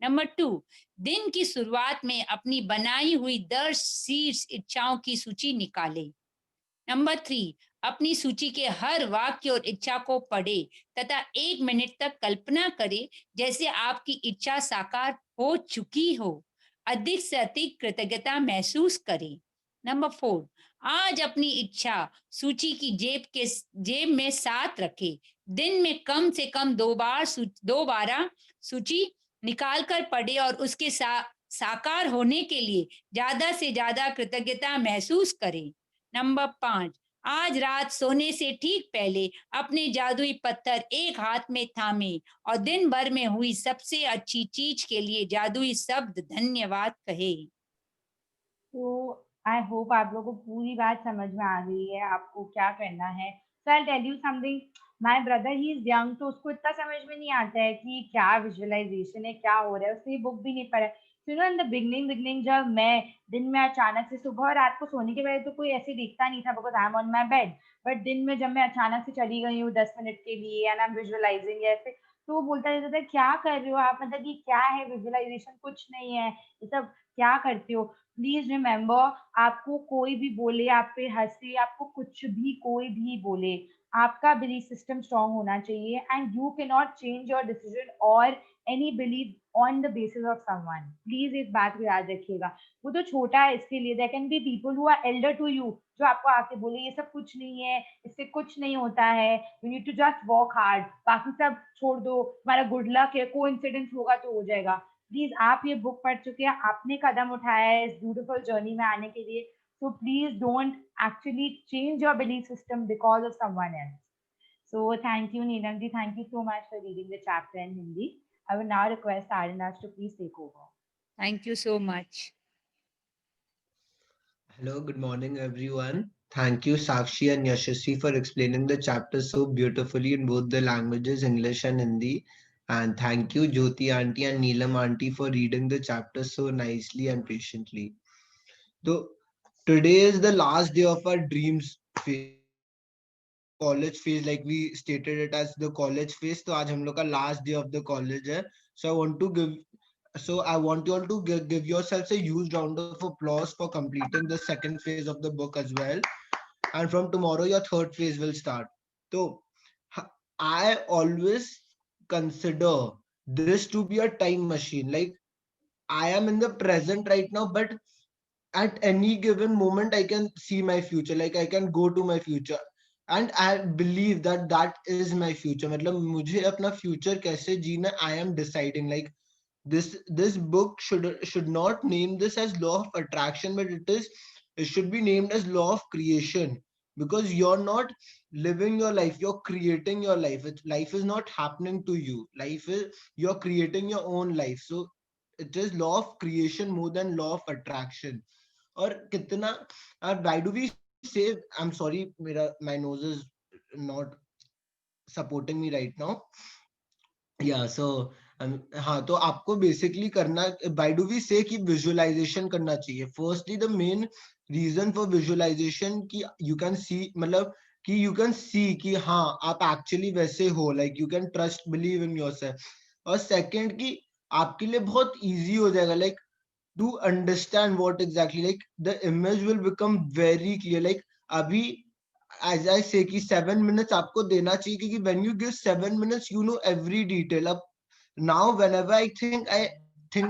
E: नंबर 2, दिन की शुरुआत में अपनी बनाई हुई 10 शीर्ष इच्छाओं की सूची निकालें। नंबर 3, अपनी सूची के हर वाक्य और इच्छा को पढ़े तथा 1 मिनट तक कल्पना करे जैसे आपकी इच्छा साकार हो चुकी हो। अधिक से अधिक कृतज्ञता महसूस करें। नंबर 4, आज अपनी इच्छा सूची की जेब में साथ रखें। दिन में कम से कम 2 बार सूची निकाल कर पढ़े और उसके साकार होने के लिए ज्यादा से ज्यादा कृतज्ञता महसूस करें। नंबर 5, आज रात सोने से ठीक पहले अपने जादुई पत्थर एक हाथ में थामे और दिन भर में हुई सबसे अच्छी चीज के लिए जादुई शब्द धन्यवाद कहे।
B: तो आई होप आप लोगों को पूरी बात समझ में आ गई है, आपको क्या करना है। So I tell you something, my brother he is young, तो उसको इतना समझ में नहीं आता है कि क्या विजुअलाइजेशन है, क्या हो रहा है, उसने ये बुक भी नहीं पढ़ा है। So no in the beginning जब मैं दिन में अचानक से सुबह और रात को सोने के पहले तो कोई ऐसे दिखता नहीं था, because I am on my bed, but दिन में जब मैं अचानक से चली गई हूँ 10 मिनट के लिए एंड आई एम विजुअलाइजिंग ऐसे, तो वो बोलता रहता था क्या कर रहे हो आप, मतलब ये क्या है विजुअलाइजेशन, कुछ नहीं है ये सब, क्या करते हो। प्लीज रिमेम्बर, आपको कोई भी बोले, आप पे हंसे, आपको कुछ भी कोई भी बोले, आपका बिलीफ सिस्टम स्ट्रांग होना चाहिए and you can not change your decision or any believe on the basis of someone. Please इस बात को याद रखिएगा। वो तो छोटा है, इसके लिए there can be people who are elder to you, जो आपको आके बोले ये सब कुछ नहीं है, इससे कुछ नहीं होता है, you need to just work hard, बाकी सब छोड़ दो, तुम्हारा गुड लक है, कोइंसिडेंस होगा तो हो जाएगा। प्लीज, आप ये बुक पढ़ चुके हैं, आपने कदम उठाया है इस ब्यूटीफुल जर्नी में आने के लिए, so please don't actually change your belief system because of someone else. So thank you Neelam ji, thank you so much for reading the chapter in Hindi. I will now request Arinash to please take over.
E: Thank you so much.
F: Hello, good morning, everyone. Thank you, Sakshi and Yashasvi, for explaining the chapter so beautifully in both the languages, English and Hindi. And thank you, Jyoti Auntie and Neelam Auntie, for reading the chapter so nicely and patiently. So, today is the last day of our dreams phase, college phase, like we stated it as the college phase. So, आज हम लोग का last day of the college है. So I want you all to give yourselves a huge round of applause for completing the second phase of the book as well. And from tomorrow, your third phase will start. So I always consider this to be a time machine. Like, I am in the present right now, but at any given moment, I can see my future. Like, I can go to my future. And I believe that that is my future. मतलब मुझे अपना future कैसे जीना, I am deciding. Like, this book should not name this as law of attraction, but it should be named as law of creation, because you're not living your life, you're creating your life. Life is not happening to you, life is, you're creating your own life. So it is law of creation more than law of attraction. Or kitna, why do we say, I'm sorry, my nose is not supporting me right now. Yeah, so हाँ, तो आपको basically करना, bye do we से कि visualization करना चाहिए. Firstly the main reason for visualization कि you can see, मतलब कि यू कैन सी कि हाँ आप एक्चुअली वैसे हो, like you can trust believe in yourself. और सेकंड कि आपके लिए बहुत इजी हो जाएगा, like to understand what exactly, like the image will become very clear. Like अभी as I say कि 7 minutes आपको देना चाहिए, क्योंकि when you give 7 minutes you know every detail. अब now whenever I think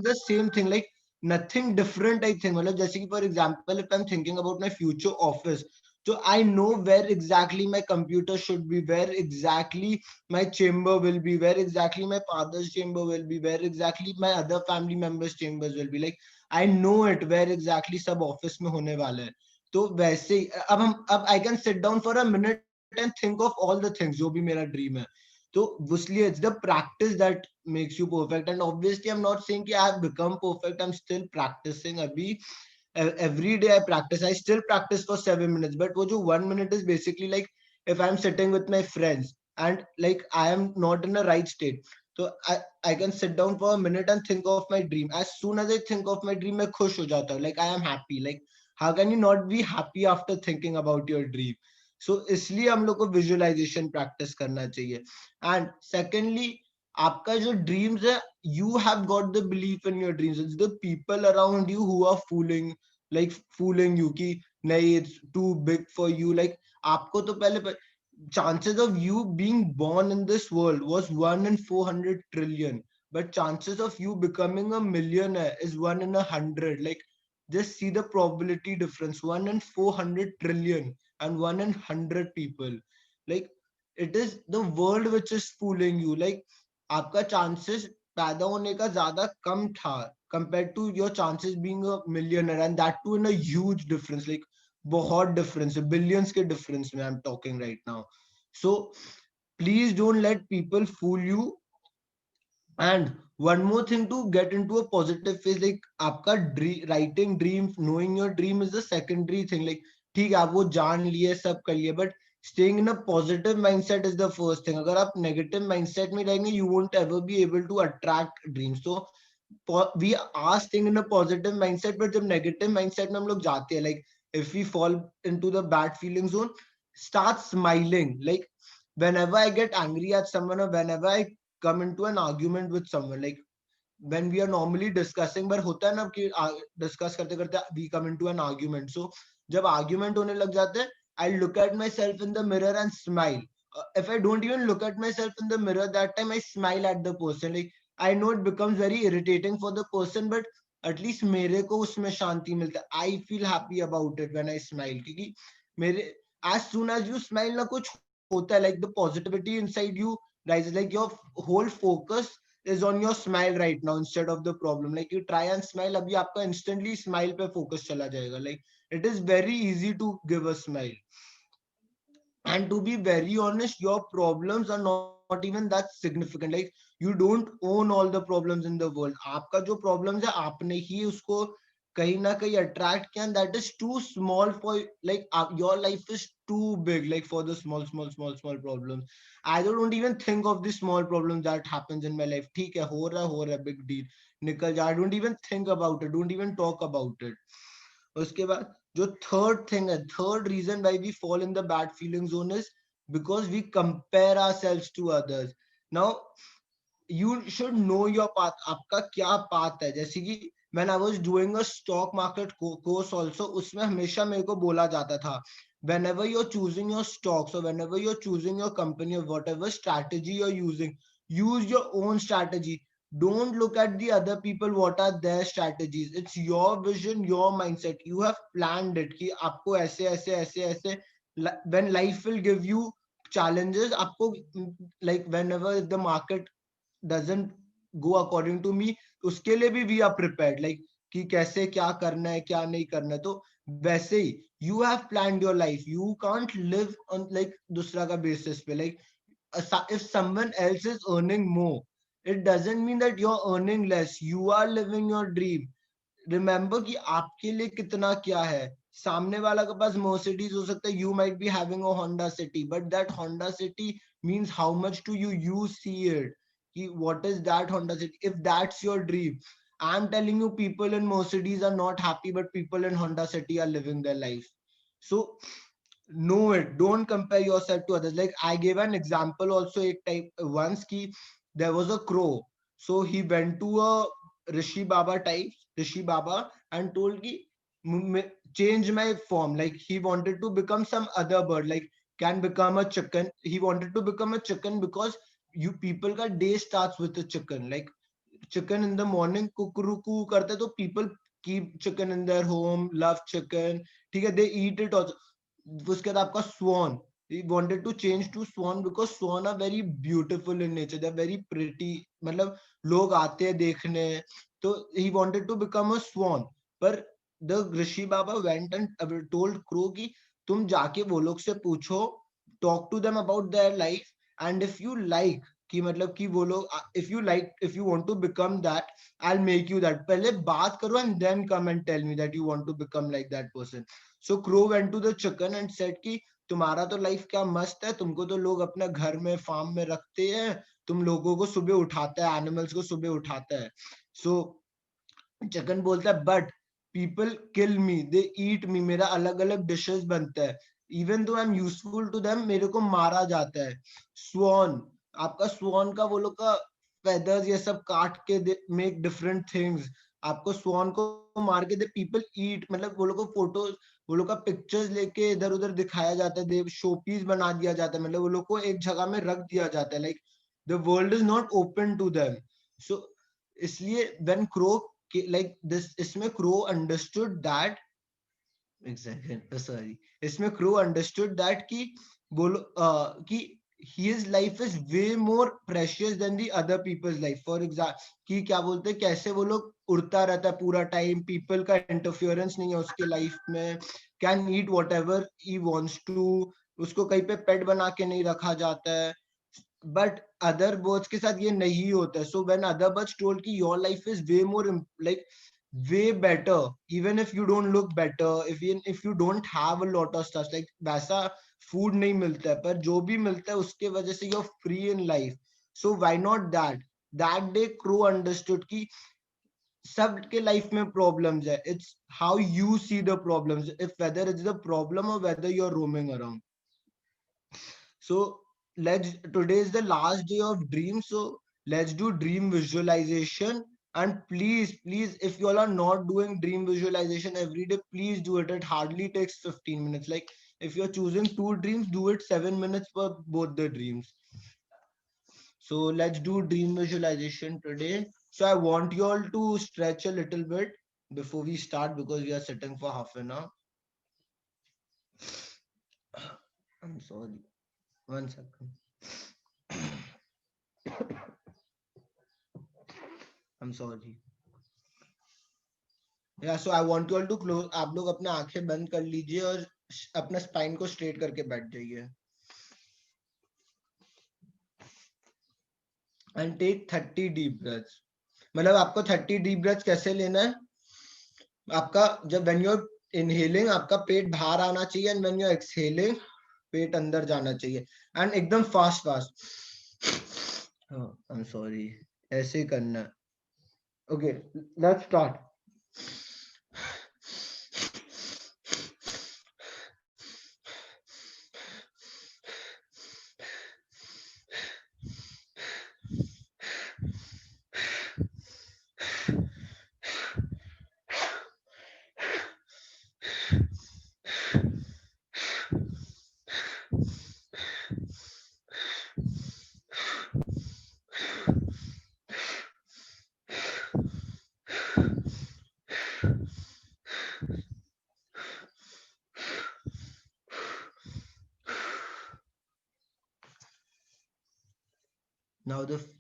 F: the same thing, like nothing different I think. मतलब जैसे कि for example if I'm thinking about my future office, so I know where exactly my computer should be, where exactly my chamber will be, where exactly my father's chamber will be, where exactly my other family members chambers will be. Like I know it where exactly सब office में होने वाला है. तो वैसे ही अब I can sit down for a minute and think of all the things जो भी मेरा ड्रीम है. तो इसलिए it's the practice that makes you perfect. And obviously I am not saying कि I have become perfect, I am still practicing. अभी every day I still practice for 7 minutes, but wo jo 1 minute is basically like if I'm sitting with my friends and like I am not in a right state, so I can sit down for a minute and think of my dream. As soon as I think of my dream मैं खुश हो जाता हूँ, like I am happy. Like how can you not be happy after thinking about your dream? So इसलिए हम लोग को visualization practice करना चाहिए. And secondly, आपका जो dreams है, you have got the belief in your dreams. It's the people around you who are fooling you कि नहीं, it's too big for you. Like आपको तो पहले chances of you being born in this world was 1 in 400 trillion, but chances of you becoming a millionaire is 1 in 100. Like just see the probability difference, 1 in 400 trillion and 1 in 100 people. Like it is the world which is fooling you. Like आपका chances पैदा होने का ज्यादा कम था compared to your chances being a millionaire, and that too in a huge difference. Like बहुत difference है, billions के difference में I'm talking right now. So please don't let people fool you. And one more thing to get into a positive phase, like आपका writing dream, knowing your dream is the secondary thing. Like ठीक है आप वो जान लिए सब कर लिए, but staying in a positive mindset is the first thing. अगर आप negative mindset में रहेंगे, you won't ever be able to attract dreams. So we are staying in a positive mindset, but जब negative mindset में हम लोग जाते हैं, like if we fall into the bad feeling zone, start smiling. Like whenever I get angry at someone or whenever I come into an argument with someone, like when we are normally discussing, but होता है ना कि discuss करते करते we come into an argument. So जब argument होने लग जाते हैं, I look at myself in the mirror and smile. If I don't even look at myself in the mirror, that time I smile at the person. Like I know it becomes very irritating for the person, but at least मेरे को उसमें शांति मिलता है. I feel happy about it when I smile, क्योंकि मेरे as soon as you smile ना कुछ होता है, like the positivity inside you rises. Like your whole focus is on your smile right now instead of the problem. Like you try and smile, abhi aapka instantly smile pe focus chala jayega. Like it is very easy to give a smile. And to be very honest, your problems are not even that significant. Like you don't own all the problems in the world. आपका जो problems है आपने ही उसको कहीं ना कहीं attract किया, and that is too small for, like your life is too big like for the small problems. I don't even think of the small problems that happens in my life. ठीक है हो रहा है big deal, निकल जा. I don't even think about it, don't even talk about it. उसके बाद जो third thing है, third reason why we fall in the bad feeling zone is because we compare ourselves to others. Now you should know your path. आपका क्या path है. जैसे कि when I was doing a stock market course also, उसमें हमेशा मेरे को बोला जाता था, whenever you're choosing your stocks or whenever you're choosing your company or whatever strategy you're using, use your own strategy. Don't look at the other people, what are their strategies. It's your vision, your mindset. You have planned it कि आपको ऐसे ऐसे ऐसे ऐसे. When life will give you challenges, आपको like whenever the market doesn't go according to me, उसके लिए भी we are prepared. Like कि कैसे क्या करना है क्या नहीं करना है. तो वैसे ही you have planned your life. You can't live on like दूसरा का basis पे. Like if someone else is earning more, it doesn't mean that you're earning less. You are living your dream. Remember कि आपके लिए कितना क्या है. सामने वाला के पास Mercedes हो सकता है, you might be having a Honda City, but that Honda City means how much do you see it. What is that Honda City? If that's your dream, I'm telling you, people in Mercedes are not happy, but people in Honda City are living their life. So know it. Don't compare yourself to others. Like I gave an example also एक type once कि there was a crow. So he went to a Rishi Baba and told कि change my form. Like he wanted to become some other bird, like can become a chicken. He wanted to become a chicken because you people ka day starts with a chicken. Like chicken in the morning Kukru करते तो people keep chicken in their home, love chicken, ठीक है, they eat it also. उसके बाद आपका swan, he wanted to change to swan because swan are very beautiful in nature, they are very pretty, मतलब लोग आते हैं देखने, तो he wanted to become a swan. पर the Rishi Baba went and told crow कि तुम जाके वो लोग से पूछो, talk to them about their life, and if you like कि मतलब कि वो लोग if you like, if you want to become that, I'll make you that. पहले बात करो and then come and tell me that you want to become like that person. So crow went to the chicken and said कि तुम्हारा तो life क्या मस्त है, तुमको तो लोग अपने घर में फार्म में रखते हैं, तुम लोगों को सुबह उठाता है, एनिमल्स को सुबह उठाता है. सो चिकन बोलता है बट पीपल किल मी, दे ईट मी, मेरा अलग अलग डिशेस बनता है, even though I am useful to them, मेरे को मारा जाता है. स्वॉन, आपका स्वॉन का वो लोग का फेदर्स ये सब काट के मेक डिफरेंट थिंग्स, आपको स्वॉन को मार के दे पीपल ईट, मतलब वो लोग को फोटोज, वो लोग का पिक्चर्स लेके इधर उधर दिखाया जाता है, शो पीस बना दिया जाता है, मतलब वो लोग को एक जगह में रख दिया जाता है, like the world is not open to them. So इसलिए व्हेन क्रो like this, इसमें crow understood that, exactly, sorry, इसमें crow understood that कि बोलो कि his life is way more precious than the other people's life. For example कि क्या बोलते हैं, कैसे वो लोग उड़ता रहता है पूरा टाइम, people का interference नहीं है उसके लाइफ में, can eat whatever he wants to, उसको कहीं पे पेट बना के नहीं रखा जाता है. बट अदर बर्ड्स के साथ ये नहीं होता है. So when other birds told कि your life is way more like way better, even if you don't look better, if you don't have a lot of stuff, like वैसा food नहीं मिलता है, पर जो भी मिलता है उसके वजह से you are free in life. So why not that. That day crow understood कि सबके लाइफ में प्रॉब्लम्स है, it's how you see the problems, if whether it's the problem or whether you are roaming around. So today is the last day of dreams, so let's do dream visualization. And please, if you all are not doing dream visualization every day, please do it. It hardly takes 15 minutes. Like if you're choosing 2 dreams, do it 7 minutes for both the dreams. So let's do dream visualization today. So I want you all to stretch a little bit before we start, because we are sitting for half an hour. I'm sorry. 1 second. I'm sorry. Yeah, so I want you all to close. आप लोग अपने आंखें बंद कर लीजिए और अपना spine को स्ट्रेट करके बैठ जाइए. And take 30 deep breaths. मतलब आपको 30 deep breaths कैसे लेना है? आपका जब when you're inhaling आपका पेट बाहर आना चाहिए, and when you're exhaling पेट अंदर जाना चाहिए, and एकदम fast. Oh, I'm sorry. ऐसे करना. Okay, let's start.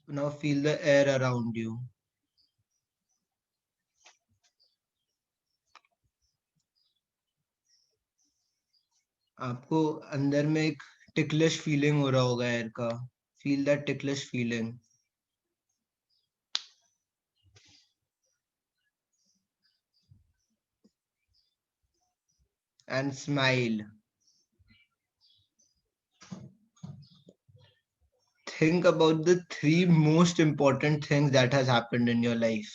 F: Now feel the air around you. आपको अंदर में एक ticklish feeling हो रहा होगा एयर का. Feel that ticklish feeling. And smile. Think about the 3 most important things that has happened in your life.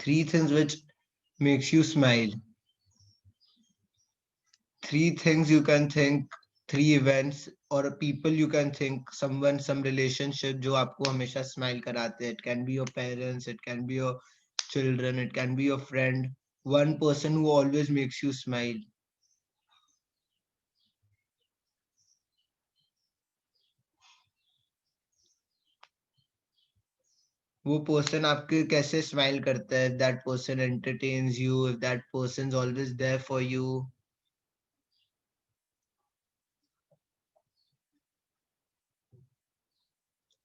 F: 3 things which makes you smile. 3 things you can think, 3 events or people you can think, someone, some relationship जो आपको हमेशा smile कराते हैं. It can be your parents, it can be your children, it can be your friend, one person who always makes you smile. वो person आपके कैसे smile करता है, if that person entertains you, if that person's always there for you.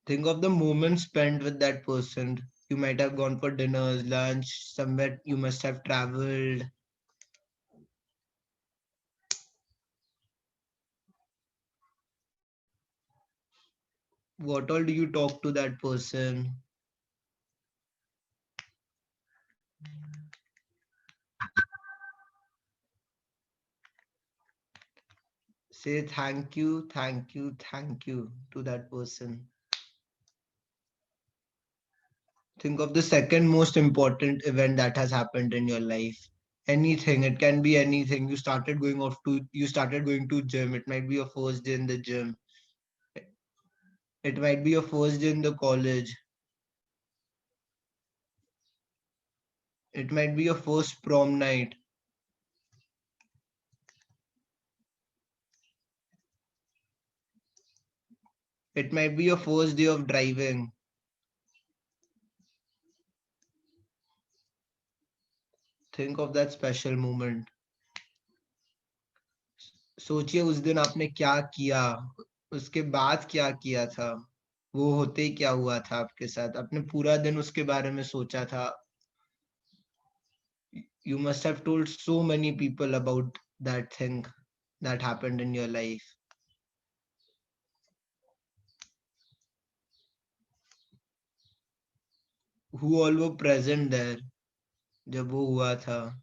F: Think of the moments spent with that person. You might have gone for dinners, lunch, somewhere you must have traveled. What all do you talk to that person? Say thank you, thank you, thank you to that person. Think of the second most important event that has happened in your life. Anything, it can be anything. You started going to gym. It might be your first day in the gym. It might be your first day in the college. It might be your first prom night. It might be your first day of driving. Think of that special moment. सोचिए उस दिन आपने क्या किया, उसके बाद क्या किया था, वो होते ही क्या हुआ था आपके साथ, आपने पूरा दिन उसके बारे में सोचा था. You must have told so many people about that thing that happened in your life. Who all were present there जब वो हुआ था.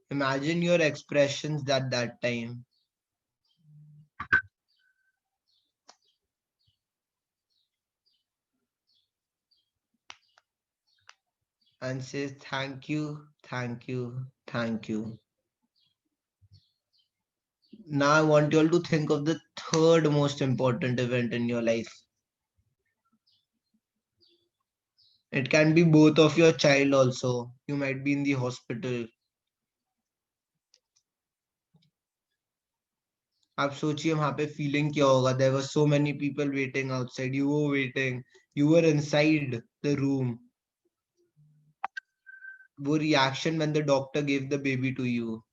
F: Imagine your expressions at that time. And say thank you, thank you, thank you. Now I want you all to think of the third most important event in your life. It can be both of your child also. You might be in the hospital. आप सोचिए वहां पे feeling क्या होगा. There were so many people waiting outside. You were waiting. You were inside the room. वो reaction when the doctor gave the baby to you.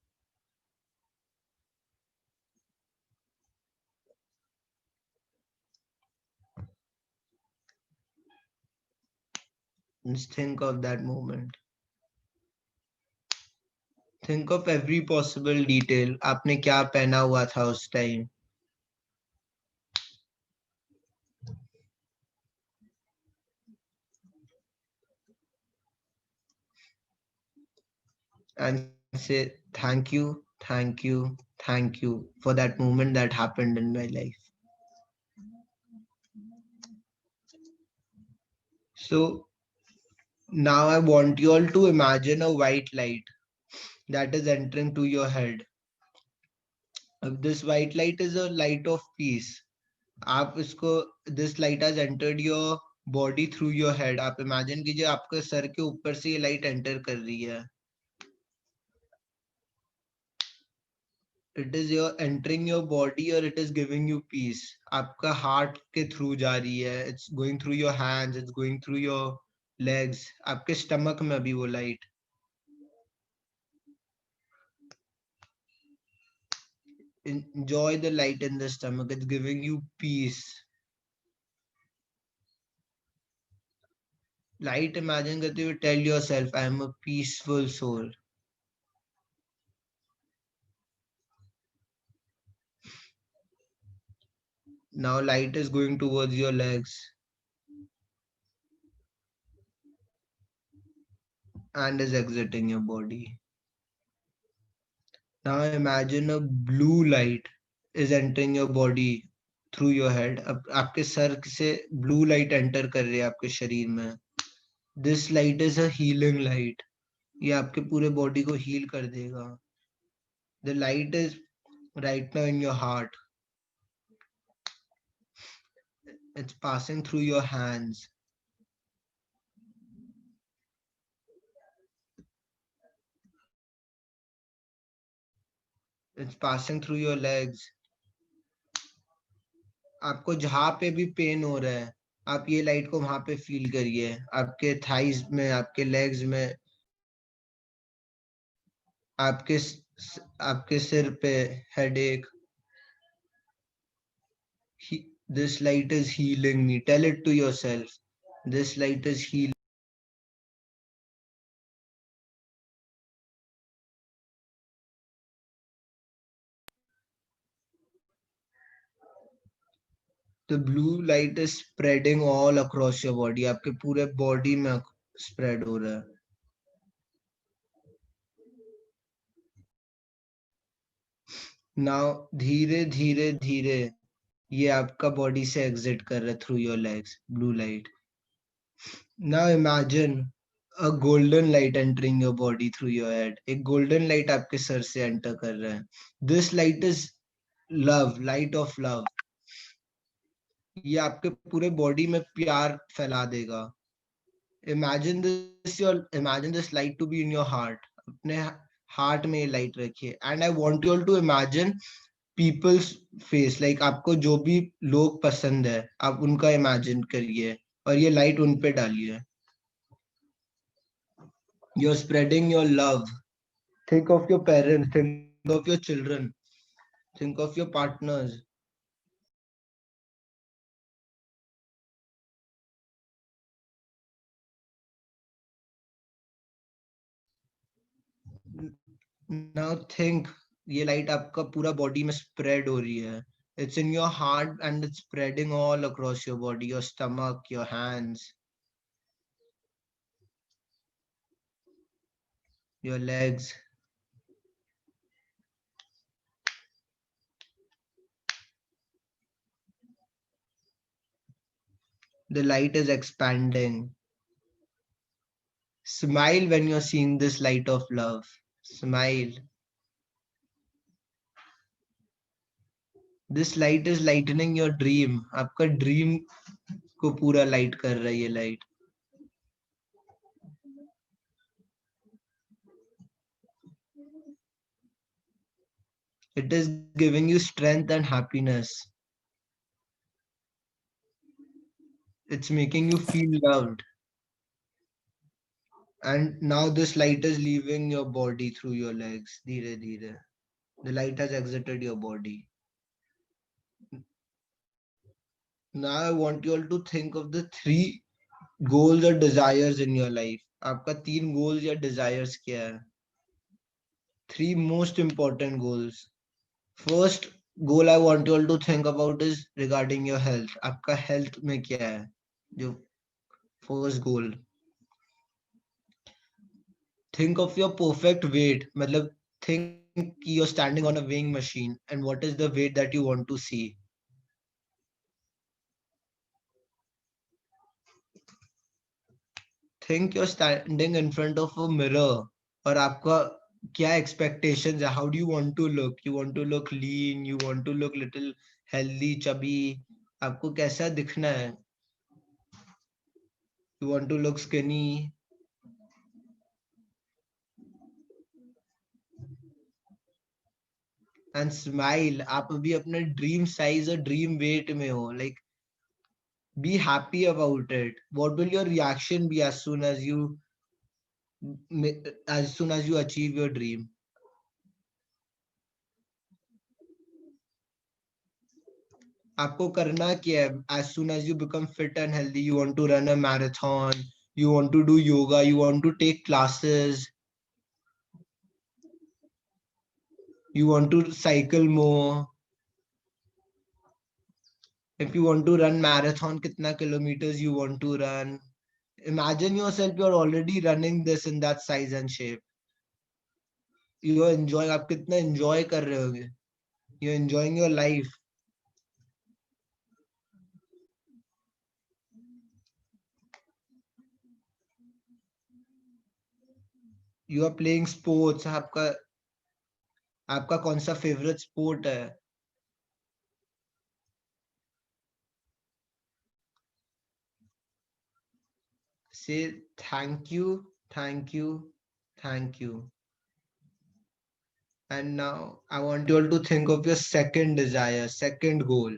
F: Just think of that moment. Think of every possible detail. आपने क्या पहना हुआ था उस time. And say thank you, thank you, thank you for that moment that happened in my life. So now I want you all to imagine a white light that is entering to your head. This white light is a light of peace. आप इसको, this light has entered your body through your head. आप imagine कीजिए आपके sir के ऊपर से ये light enter कर रही है. It is your entering your body or it is giving you peace. आपका heart के through जा रही है. It's going through your hands. It's going through your legs. आपके stomach में भी वो light. Enjoy the light in the stomach. It's giving you peace. Light imagine करते हुए tell yourself, I am a peaceful soul. Now light is going towards your legs and is exiting your body. Now imagine a blue light is entering your body through your head. अब आपके sir से blue light enter कर रही है आपके शरीर में. This light is a healing light. ये आपके पूरे body को heal कर देगा. The light is right now in your heart. It's passing through your hands. It's passing through your legs. आपको जहां पे भी पेन हो रहा है, आप ये लाइट को वहां पे फील करिए, आपके थाइज में, आपके लेग्स में, आपके आपके सिर पे, headache. This light is healing me. Tell it to yourself. This light is healing. The blue light is spreading all across your body. आपके पूरे body में spread हो रहा है. Now धीरे धीरे धीरे ये आपका body से exit कर रहा है through your legs. Blue light. Now imagine a golden light entering your body through your head. एक golden light आपके सर से enter कर रहा है. This light is love, light of love. ये आपके पूरे बॉडी में प्यार फैला देगा. Imagine this light to be in your heart. अपने हार्ट में ये लाइट रखिए. And I want you all to imagine people's face. Like आपको जो भी लोग पसंद है, आप उनका imagine करिए और ये लाइट उन पे डालिए. You're spreading your love. Think of your parents, think of your children, think of your partners. Now think, ये लाइट आपका पूरा बॉडी में स्प्रेड हो रही है. It's in your heart and it's spreading all across your body, your stomach, your hands, your legs. The light is expanding. Smile when you're seeing this light of love. Smile. This light is lightening your dream. आपका dream को पूरा light कर रहा है ये light. It is giving you strength and happiness. It's making you feel loved. And now this light is leaving your body through your legs. Dheere dheere. The light has exited your body. Now I want you all to think of the 3 goals or desires in your life. आपका 3 goals या desires क्या है? 3 most important goals. First goal I want you all to think about is regarding your health. आपका health में क्या है? जो first goal. Think of your perfect weight. मतलब think you're standing on a weighing machine and what is the weight that you want to see. Think you're standing in front of a mirror और आपका क्या expectations है? How do you want to look? You want to look lean, you want to look little healthy, chubby. आपको कैसा दिखना है? You want to look skinny. And smile. आप अभी अपने dream size और dream weight में हो. Like be happy about it. What will your reaction be as soon as you achieve your dream? आपको करना क्या है? As soon as you become fit and healthy, you want to run a marathon, you want to do yoga, you want to take classes, you want to cycle more. If you want to run marathon, कितना kilometers you want to run? Imagine yourself, you're already running this in that size and shape. You're enjoying, आप कितना enjoy कर रहे होगे? You're enjoying your life. You are playing sports. आपका कौन सा favorite sport है? say thank you, thank you, thank you. And now I want you all to think of your second desire, second goal.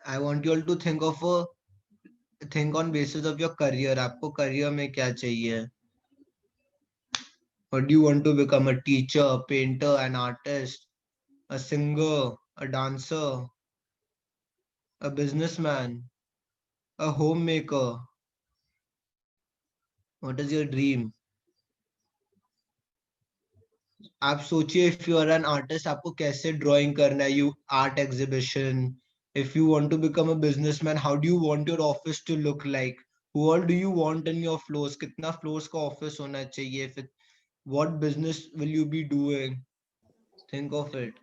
F: I want you all to think on basis of your career. आपको career में क्या चाहिए? What do you want to become? A teacher, a painter, an artist, a singer, a dancer, a businessman, a homemaker? What is your dream? आप सोचिए if you are an artist आपको कैसे drawing करना है? You art exhibition. If you want to become a businessman, how do you want your office to look like? Who all do you want in your floors? कितना floors का office होना चाहिए? What business will you be doing? Think of it.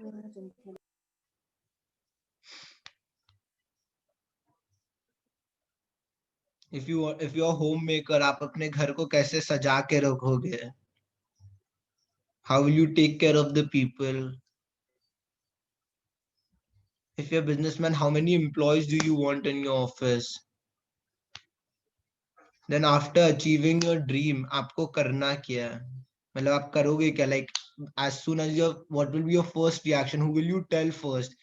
F: If you're a homemaker, आप अपने घर को कैसे सजा के रखोगे? How will you take care of the people? If you're a businessman, how many employees do you want in your office? Then after achieving your dream, आपको करना क्या है? मतलब आप करोगे क्या? Like as soon as what will be your first reaction? Who will you tell first?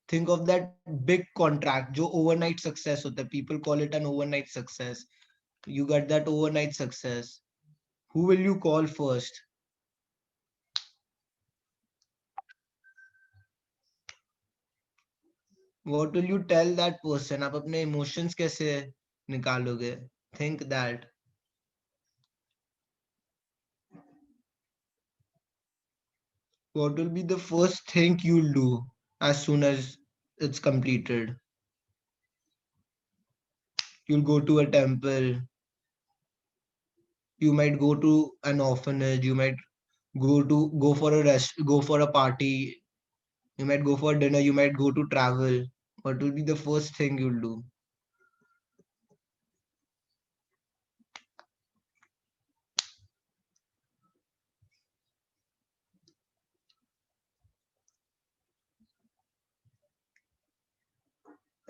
F: Think of that big contract, जो overnight success होता है. People call it an overnight success. You got that overnight success. Who will you call first? What will you tell that person? आप अपने emotions कैसे निकालोगे? Think that. What will be the first thing you'll do as soon as it's completed? You'll go to a temple. You might go to an orphanage. You might go for go for a party. You might go for dinner. You might go to travel. What will be the first thing you'll do?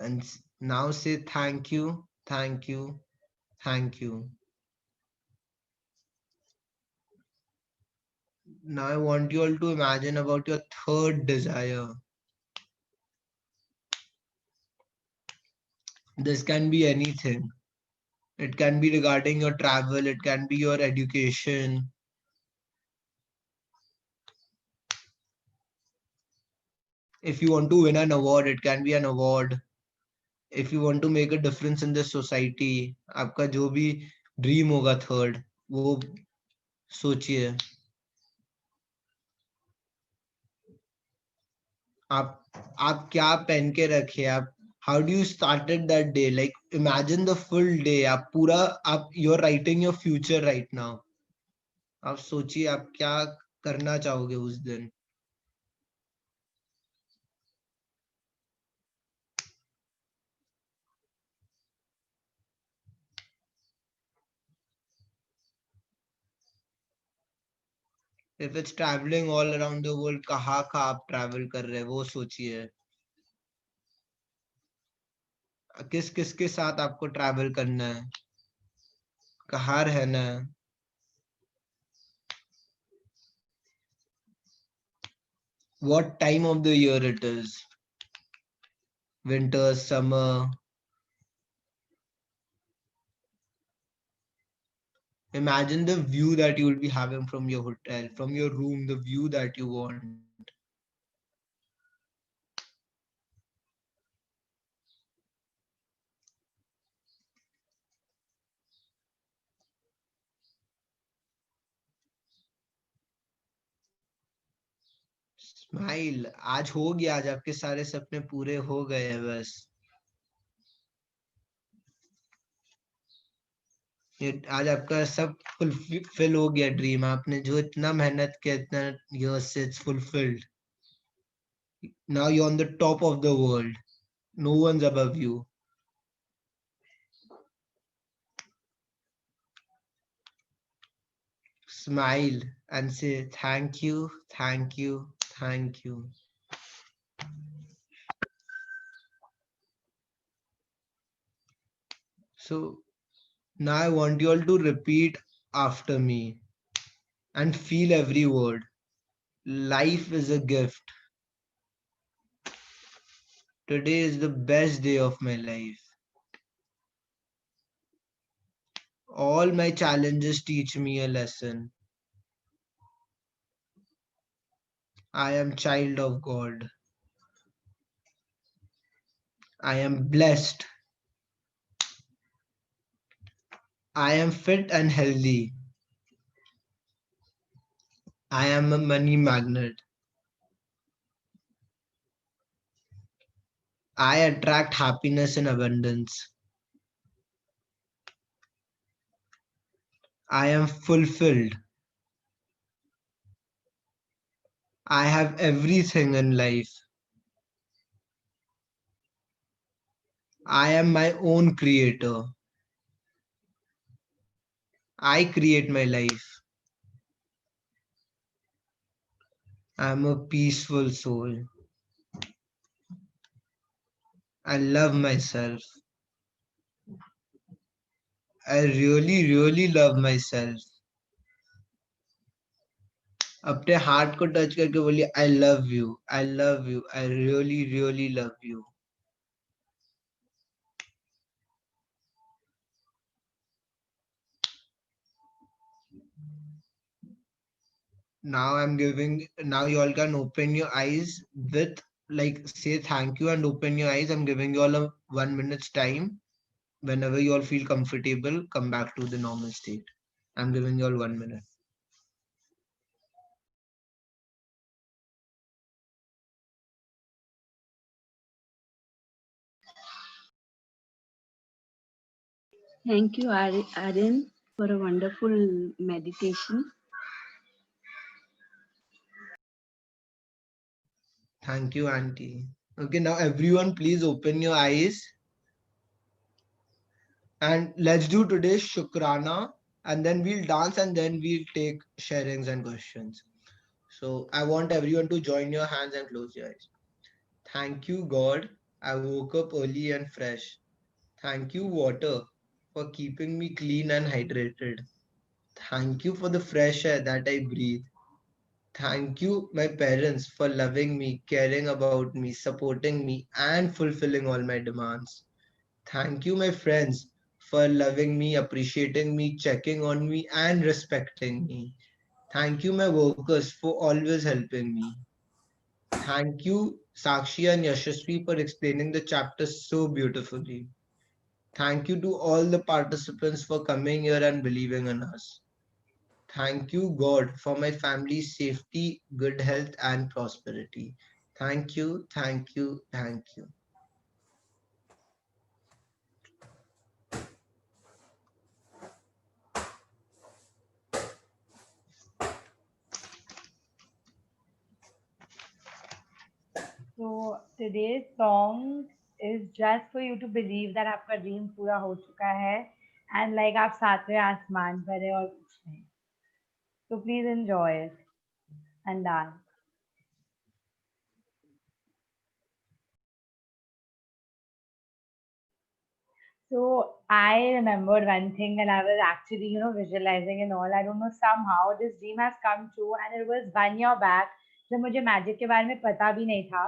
F: And now say thank you, thank you, thank you. Now I want you all to imagine about your third desire. This can be anything. It can be regarding your travel, it can be your education. If you want to win an award, it can be an award. If you want to make a difference in this society, आपका जो भी dream होगा third, वो सोचिए. आप क्या पहन के रखे? आप how do you started that day? Like imagine the full day. आप पूरा you're writing your future right now. आप सोचिए आप क्या करना चाहोगे उस दिन. If it's traveling all around the world, कहाँ कहाँ आप travel कर रहे हैं वो सोचिए. किस किस के साथ आपको travel करना है? कहाँ रहना है? What time of the year it is? Winter, summer. Imagine the view that you will be having from your hotel, from your room, the view that you want. Smile. आज हो गया, आज आपके सारे सपने पूरे हो गए हैं. बस आज आपका सब फुलफिल हो गया ड्रीम. आपने जो इतना मेहनत किया, इतना years से it's fulfilled. Now you're on the top of the world. No one's above you. Smile and say thank you, thank you, thank you. So now I want you all to repeat after me and feel every word. Life is a gift. Today is the best day of my life. All my challenges teach me a lesson. I am child of God. I am blessed. I am fit and healthy. I am a money magnet. I attract happiness in abundance. I am fulfilled. I have everything in life. I am my own creator. I create my life. I am a peaceful soul. I love myself. I really, really love myself. अपने heart को touch करके बोलिए I love you, I love you, I really really love you. Now you all can open your eyes with, like, say thank you and open your eyes. I'm giving you all a 1 minute's time. Whenever you all feel comfortable, come back to the normal state. I'm giving you all 1 minute.
D: Thank you, Aryan, for a wonderful meditation.
F: Thank you, Auntie. Okay, now everyone, please open your eyes. And let's do today's Shukrana. And then we'll dance and then we'll take sharings and questions. So I want everyone to join your hands and close your eyes. Thank you, God. I woke up early and fresh. Thank you, water, for keeping me clean and hydrated. Thank you for the fresh air that I breathe. Thank you, my parents, for loving me, caring about me, supporting me, and fulfilling all my demands. Thank you, my friends, for loving me, appreciating me, checking on me, and respecting me. Thank you, my workers, for always helping me. Thank you, Sakshi and Yashasvi, for explaining the chapter so beautifully. Thank you to all the participants for coming here and believing in us. Thank you, God, for my family's safety, good health, and prosperity. Thank you, thank you, thank you.
B: So today's song is just for you to believe that आपका dream पूरा हो चुका है and like आप सातवें आसमान पर है और कुछ नहीं. So please enjoy it and dance. So I remembered one thing and I was actually, visualizing and all. I don't know, somehow this dream has come true and it was 1 year back जब मुझे magic के बारे में पता भी नहीं था.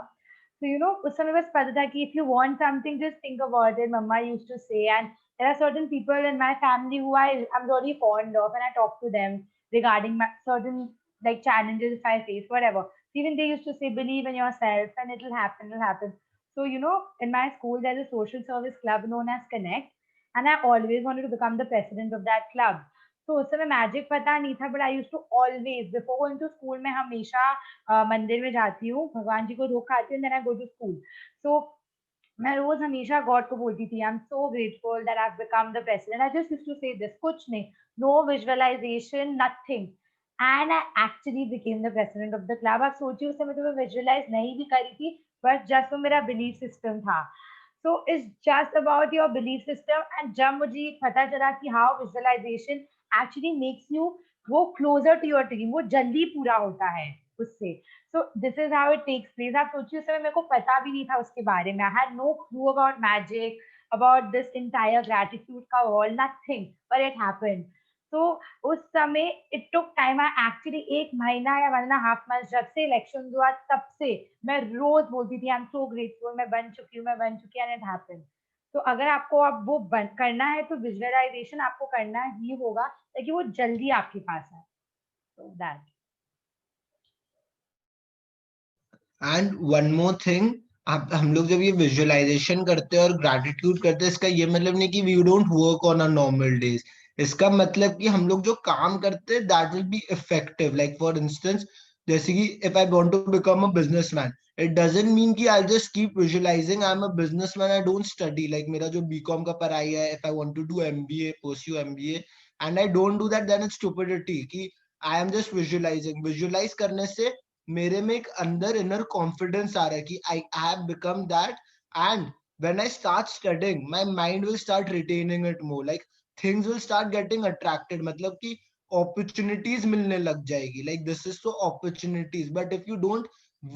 B: So, उस समय बस पता था कि if you want something, just think about it. Mama used to say, and there are certain people in my family who I'm really fond of, and I talk to them regarding certain like challenges if I face, whatever. Even they used to say, believe in yourself and it'll happen, it'll happen. So, in my school, there's a social service club known as Connect, and I always wanted to become the president of that club. तो उस समय magic पता नहीं था, but I use to always before going to school मैं हमेशा मंदिर में जाती हूँ, भगवान जी को धोखा खाती हूँ, then I go to school. So मैं रोज हमेशा गॉड को बोलती थी, I am so grateful that I become the president. I just used to say this, कुछ नहीं, no visualization, nothing, and I actually became the president of the club. आप सोचिए उस समय तो मैं विजुअलाइज नहीं भी करी थी, बट जस्ट वो मेरा बिलीफ सिस्टम था. So it's just about your belief system. And जब मुझे पता चला कि how visualization actually makes you go closer to your dream, वो जल्दी पूरा होता है उससे. So this is how it takes place. आप सोचिए उस समय मेरे को पता भी नहीं था उसके बारे में. I had no clue about magic. about this entire gratitude का wall, nothing, but it happened. तो उस समय it took time. I actually 1 महीना या 1.5 months जब से इलेक्शन हुआ तब से मैं रोज बोलती थी आई एम सो ग्रेटफुल, मैं बन चुकी हूँ, मैं बन चुकी हूँ, एंड इट हैपेंड. तो अगर आपको अब वो करना है तो विजुअलाइजेशन आपको करना ही होगा ताकि वो जल्दी आपके पास आए. So that.
F: And one more thing, आप हम लोग जब ये विजुअलाइजेशन करते हैं और ग्रैटिट्यूड करते हैं, इसका ये मतलब नहीं कि we don't work on a normal days. इसका मतलब कि हम लोग जो काम करते हैं that will be effective. Like for instance, जैसे कि if I want to become a businessman, it doesn't mean कि I just keep visualizing I am a businessman, I don't study. Like मेरा जो बीकॉम का पढ़ाई है, if I want to do MBA, pursue MBA, and I don't do that, then it's stupidity. कि I am just visualizing. Visualize करने से मेरे में एक अंदर इनर कॉन्फिडेंस आ रहा है कि I have become that. And when I start studying, my mind will start retaining it more. Like things will start getting attracted. मतलब कि opportunities मिलने लग जाएगी. Like this is so opportunities. But if you don't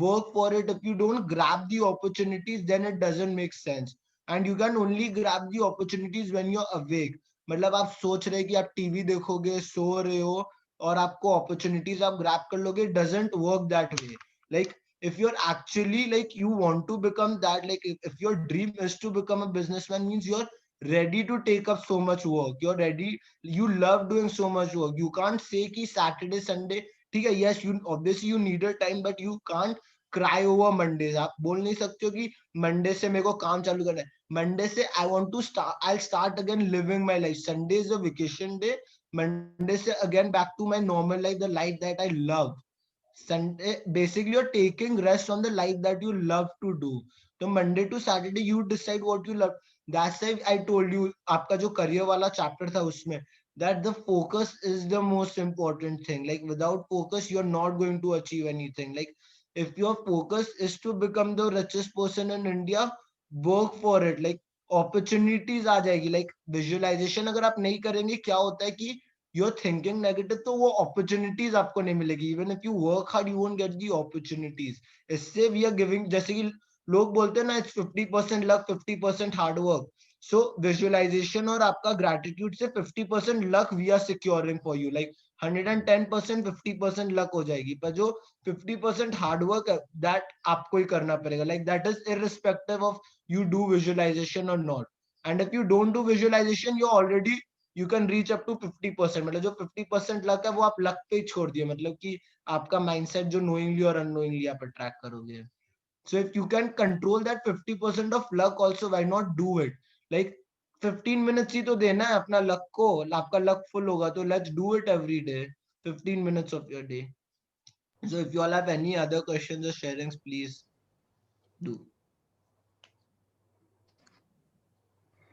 F: work for it, if you don't grab the opportunities, then it doesn't make sense. And you can only grab the opportunities when you're awake. मतलब आप सोच रहे कि आप TV देखोगे, सो रहे हो, और आपको अपॉर्चुनिटीज आप ग्रैब कर लोगे. It doesn't work that way. Like if you're actually like you want to become that, like if your dream is to become a businessman, means you're ready to take up so much work, you're ready, you love doing so much work. You can't say ki Saturday Sunday ठीक है, yes you obviously you need a time, but you can't cry over Mondays. आप बोल नहीं सकते हो कि Monday से मेरे को काम चालू करना है, मंडे से I want to start, I'll start again living my life. Sunday is a vacation day, Monday से again back to my normal life, the life that I love. Sunday basically you're taking rest on the life that you love to do. So Monday to Saturday you decide what you love. That's why I told you आपका जो career वाला chapter था उसमें, that the focus is the most important thing. Like without focus you're not going to achieve anything. Like if your focus is to become the richest person in India, work for it. Like opportunities आ जाएगी. Like visualization अगर आप नहीं करेंगे, क्या होता है कि you're thinking negative, तो वो opportunities आपको नहीं मिलेगी. Even if you work hard, you won't get the opportunities. इससे we are giving, जैसे कि लोग बोलते हैं ना, it's 50% luck, 50% hard work. So visualization और आपका gratitude से 50% luck we are securing for you. Like 110% 50% luck हो जाएगी, पर जो 50% hard work है, that आपको ही करना पड़ेगा. Like that is irrespective of you do visualization or not. And if you don't do visualization, you're already, you can reach up to 50%. मतलब जो 50% लक है वो आप लक पे ही छोड़ दिए. मतलब कि आपका माइंडसेट जो नोइंगली और अननोइंगली आप अट्रैक्ट करोगे. So if you can control that 50% of luck also, why not do it? Like 15 minutes ही तो देना है अपना लक को. आपका लक फुल होगा तो let's do it every day. 15 minutes of your day. So if you all have any other questions or sharings, please do.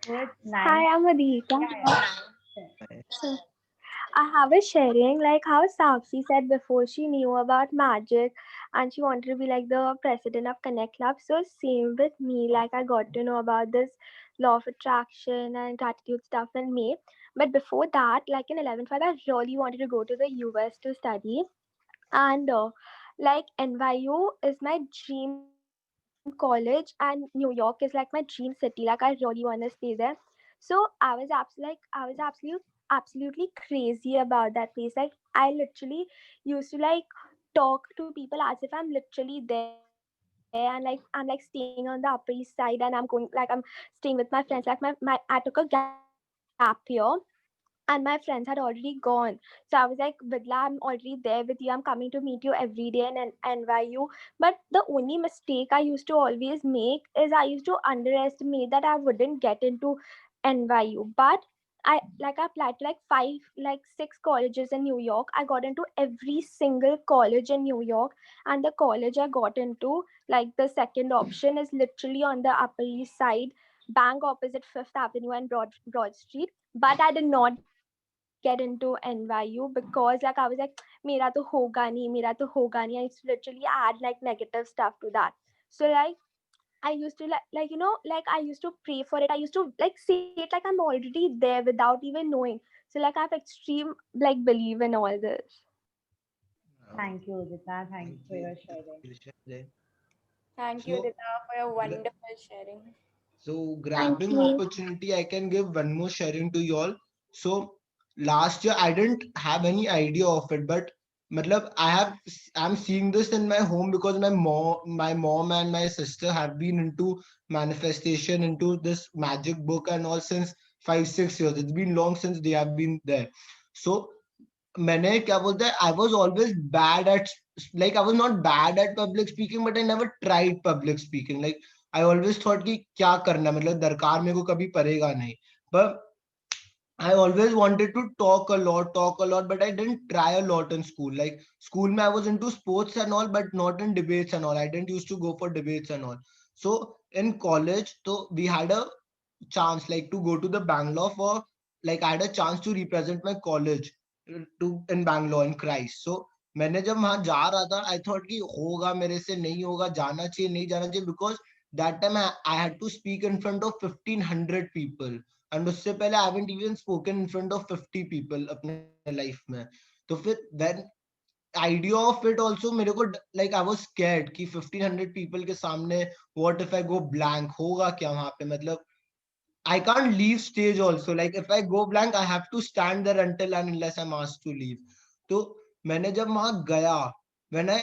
B: Good,
A: Hi,
B: nice.
A: I'm Adita.
B: Yeah.
A: So, I have a sharing like how Sakshi said before she knew about magic and she wanted to be like the president of Connect Club. So same with me, like I got to know about this law of attraction and gratitude stuff in May. But before that, like in 11th class, I really wanted to go to the US to study. And like NYU is my dream college and New York is like my dream city. Like I really want to stay there. So I was absolutely crazy about that place. Like I literally used to like talk to people as if I'm literally there, and like I'm like staying on the Upper East Side and I'm staying with my friends. Like my I took a gap year and my friends had already gone. So I was like, Vidla, I'm already there with you. I'm coming to meet you every day in NYU. But the only mistake I used to always make is I used to underestimate that I wouldn't get into NYU. But I applied to like five, like six colleges in New York. I got into every single college in New York, and the college I got into, like the second option, is literally on the Upper East Side, bank opposite Fifth Avenue and Broad Street. But I did not get into NYU because like I was like, मेरा तो होगा नहीं, मेरा तो होगा नहीं. I used to literally add like negative stuff to that. So like I used to like like I used to pray for it. I used to like say it like I'm already there without even knowing. So like I have extreme like believe in all this.
B: Thank you, Udita. Thank you for your sharing.
A: Thank you,
F: So
A: Dita, for your wonderful sharing.
F: So grabbing
A: you.
F: opportunity, I can give one more sharing to you all. So last year I didn't have any idea of it, but matlab I'm seeing this in my home because my mom and my sister have been into manifestation, into this magic book and all since 5 6 years. It's been long since they have been there. So मैंने क्या बोलते हैं, I was always bad at, like I was not bad at public speaking, but I never tried public speaking. Like I always thought कि क्या करना है, मतलब दरकार मेरे को कभी पड़ेगा नहीं. But I always wanted to talk a lot, but I didn't try a lot in school. Like school, I was into sports and all, but not in debates and all. I didn't used to go for debates and all. So in college, so we had a chance like to go to the Bangalore for, like I had a chance to represent my college to in Bangalore in Christ. So मैंने जब वहां जा रहा था, I thought कि होगा मेरे से, नहीं होगा, जाना चाहिए नहीं जाना चाहिए, because that time I had to speak in front of 1500 people. And उससे पहले I haven't even spoken in front of 50 people अपने life में. तो फिर when idea of it also मेरे को, like I was scared कि 1500 people के सामने what if I go blank, होगा क्या वहां पे, मतलब I can't leave stage also. Like if I go blank, I have to stand there until and unless I'm asked to leave. तो मैंने जब वहां गया, when I,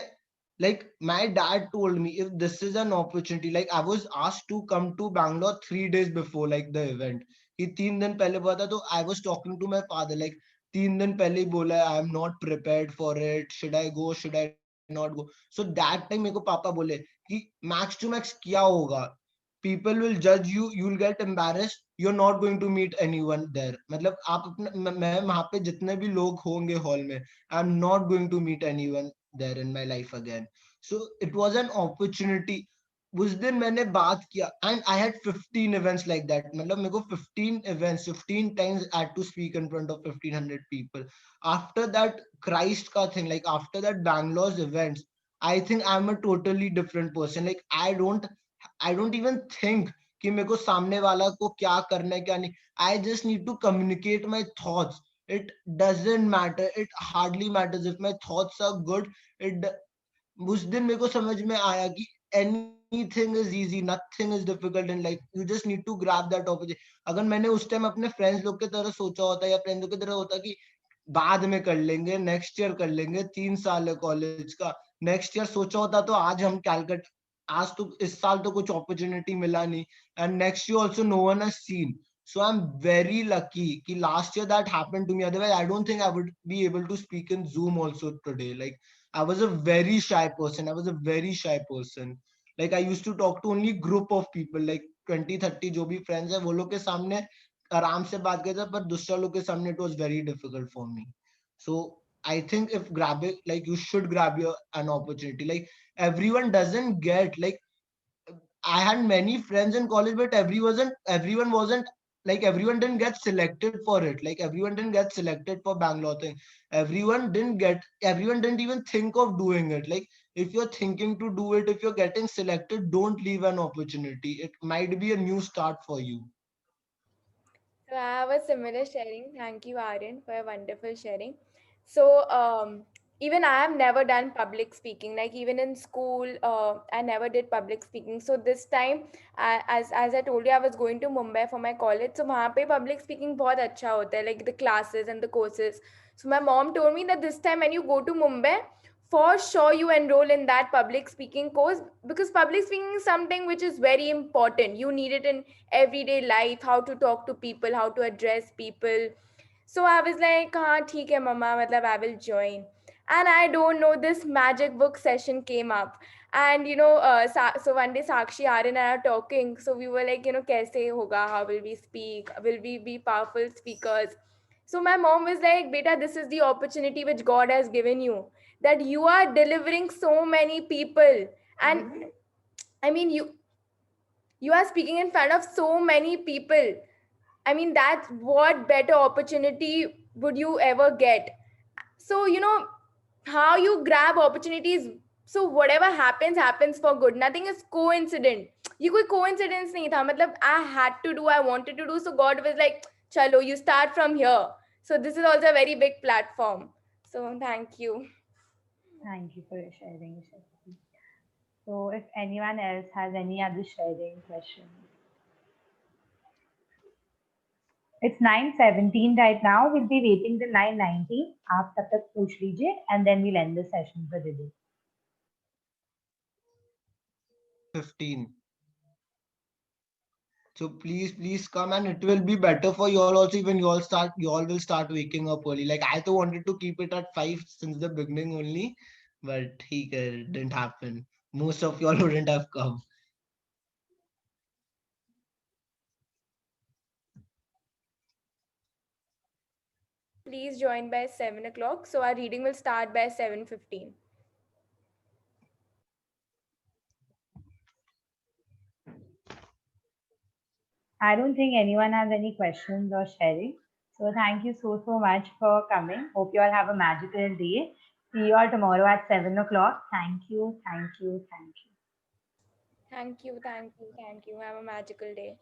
F: like my dad told me if this is an opportunity, like I was asked to come to Bangalore 3 days before like the event. कि 3 दिन पहले हुआ था, तो I was talking to my father like 3 दिन पहले ही बोला है, I am not prepared for it. Should I go? Should I not go? So that time मेरे को पापा बोले कि max to max क्या होगा, people will judge you, you'll get embarrassed, you're not going to meet anyone there. मतलब आप अपने मैं वहां पे जितने भी लोग होंगे हॉल में, I'm not going to meet anyone there in my life again. So it was an opportunity. उस दिन मैंने बात किया and I had 15 events like that. मतलब मेरे को 15 events 15 times I had to speak in front of 1500 people. After that Christ का thing, like after that Bangalore's events, I think I'm a totally different person. Like I don't even think कि मेरे को सामने वाला को क्या करना है क्या नहीं. I just need to communicate my thoughts. It doesn't matter, it hardly matters if my thoughts are good. it उस दिन मेरे को समझ में आया कि anything is easy, nothing is difficult in life. You just need to grab that opportunity. अगर मैंने उस टाइम अपने फ्रेंड्स लोग की तरह सोचा होता या फ्रेंड्स लोग की तरह होता कि बाद में कर लेंगे, नेक्स्ट ईयर कर लेंगे, 3 साल है कॉलेज का, नेक्स्ट ईयर सोचा होता तो आज हम कैलकट, आज तो इस साल तो कुछ अपॉर्चुनिटी मिला नहीं, and next year also no one has seen. So I'm very lucky कि last year that happened to me. Otherwise, I don't think I would be able to speak in Zoom also today. Like I was a very shy person. I was a very shy person. Like I used to talk to only group of people, like 20 30 जो भी friends है वो लोग के सामने आराम से बात करता, पर दूसरा लोग के सामने it was very difficult for me. So I think if grabbing, like you should grab your an opportunity. Like everyone doesn't get, like I had many friends in college, but everyone wasn't, like everyone didn't get selected for it. Like everyone didn't get selected for Bangalore thing. Everyone didn't even think of doing it. Like if you're thinking to do it, if you're getting selected, don't leave an opportunity. It might be a new start for you.
A: So I have a similar sharing. Thank you, Aryan, for a wonderful sharing. So even I have never done public speaking. Like even in school, I never did public speaking. So this time, as I told you, I was going to Mumbai for my college. So वहाँ पे public speaking बहुत अच्छा होता है, like the classes and the courses. So my mom told me that this time when you go to Mumbai, for sure you enroll in that public speaking course, because public speaking is something which is very important. You need it in everyday life, how to talk to people, how to address people. So I was like, हाँ ठीक है mama, मतलब I will join. And I don't know, this magic book session came up. And so one day Sakshi, Aryan and I are talking. So we were like, कैसे होगा, how will we speak, will we be powerful speakers? So my mom was like, beta, this is the opportunity which God has given you, that you are delivering so many people. And I mean, you are speaking in front of so many people. I mean, that's what better opportunity would you ever get? So how you grab opportunities. So whatever happens for good. Nothing is coincident. ये कोई coincidence नहीं था. मतलब I had to do, I wanted to do. So God was like, chalo, you start from here. So this is also a very big platform. So thank you.
B: Thank you for your sharing, Shakti. So if anyone else has any other sharing questions. It's 9:17 right now. We'll be waiting till 9:19. आप तब तक पूछ लीजिए and then we'll end the session for the day.
F: 15. So please come, and it will be better for you all also when you all will start waking up early. Like I too wanted to keep it at 5 since the beginning only, but it didn't happen. Most of you all wouldn't have come.
A: Please join by 7 o'clock. So our reading will start by 7:15.
B: I don't think anyone has any questions or sharing. So thank you so much for coming. Hope you all have a magical day. See you all tomorrow at 7 o'clock. Thank you.
A: Thank you. Have a magical day.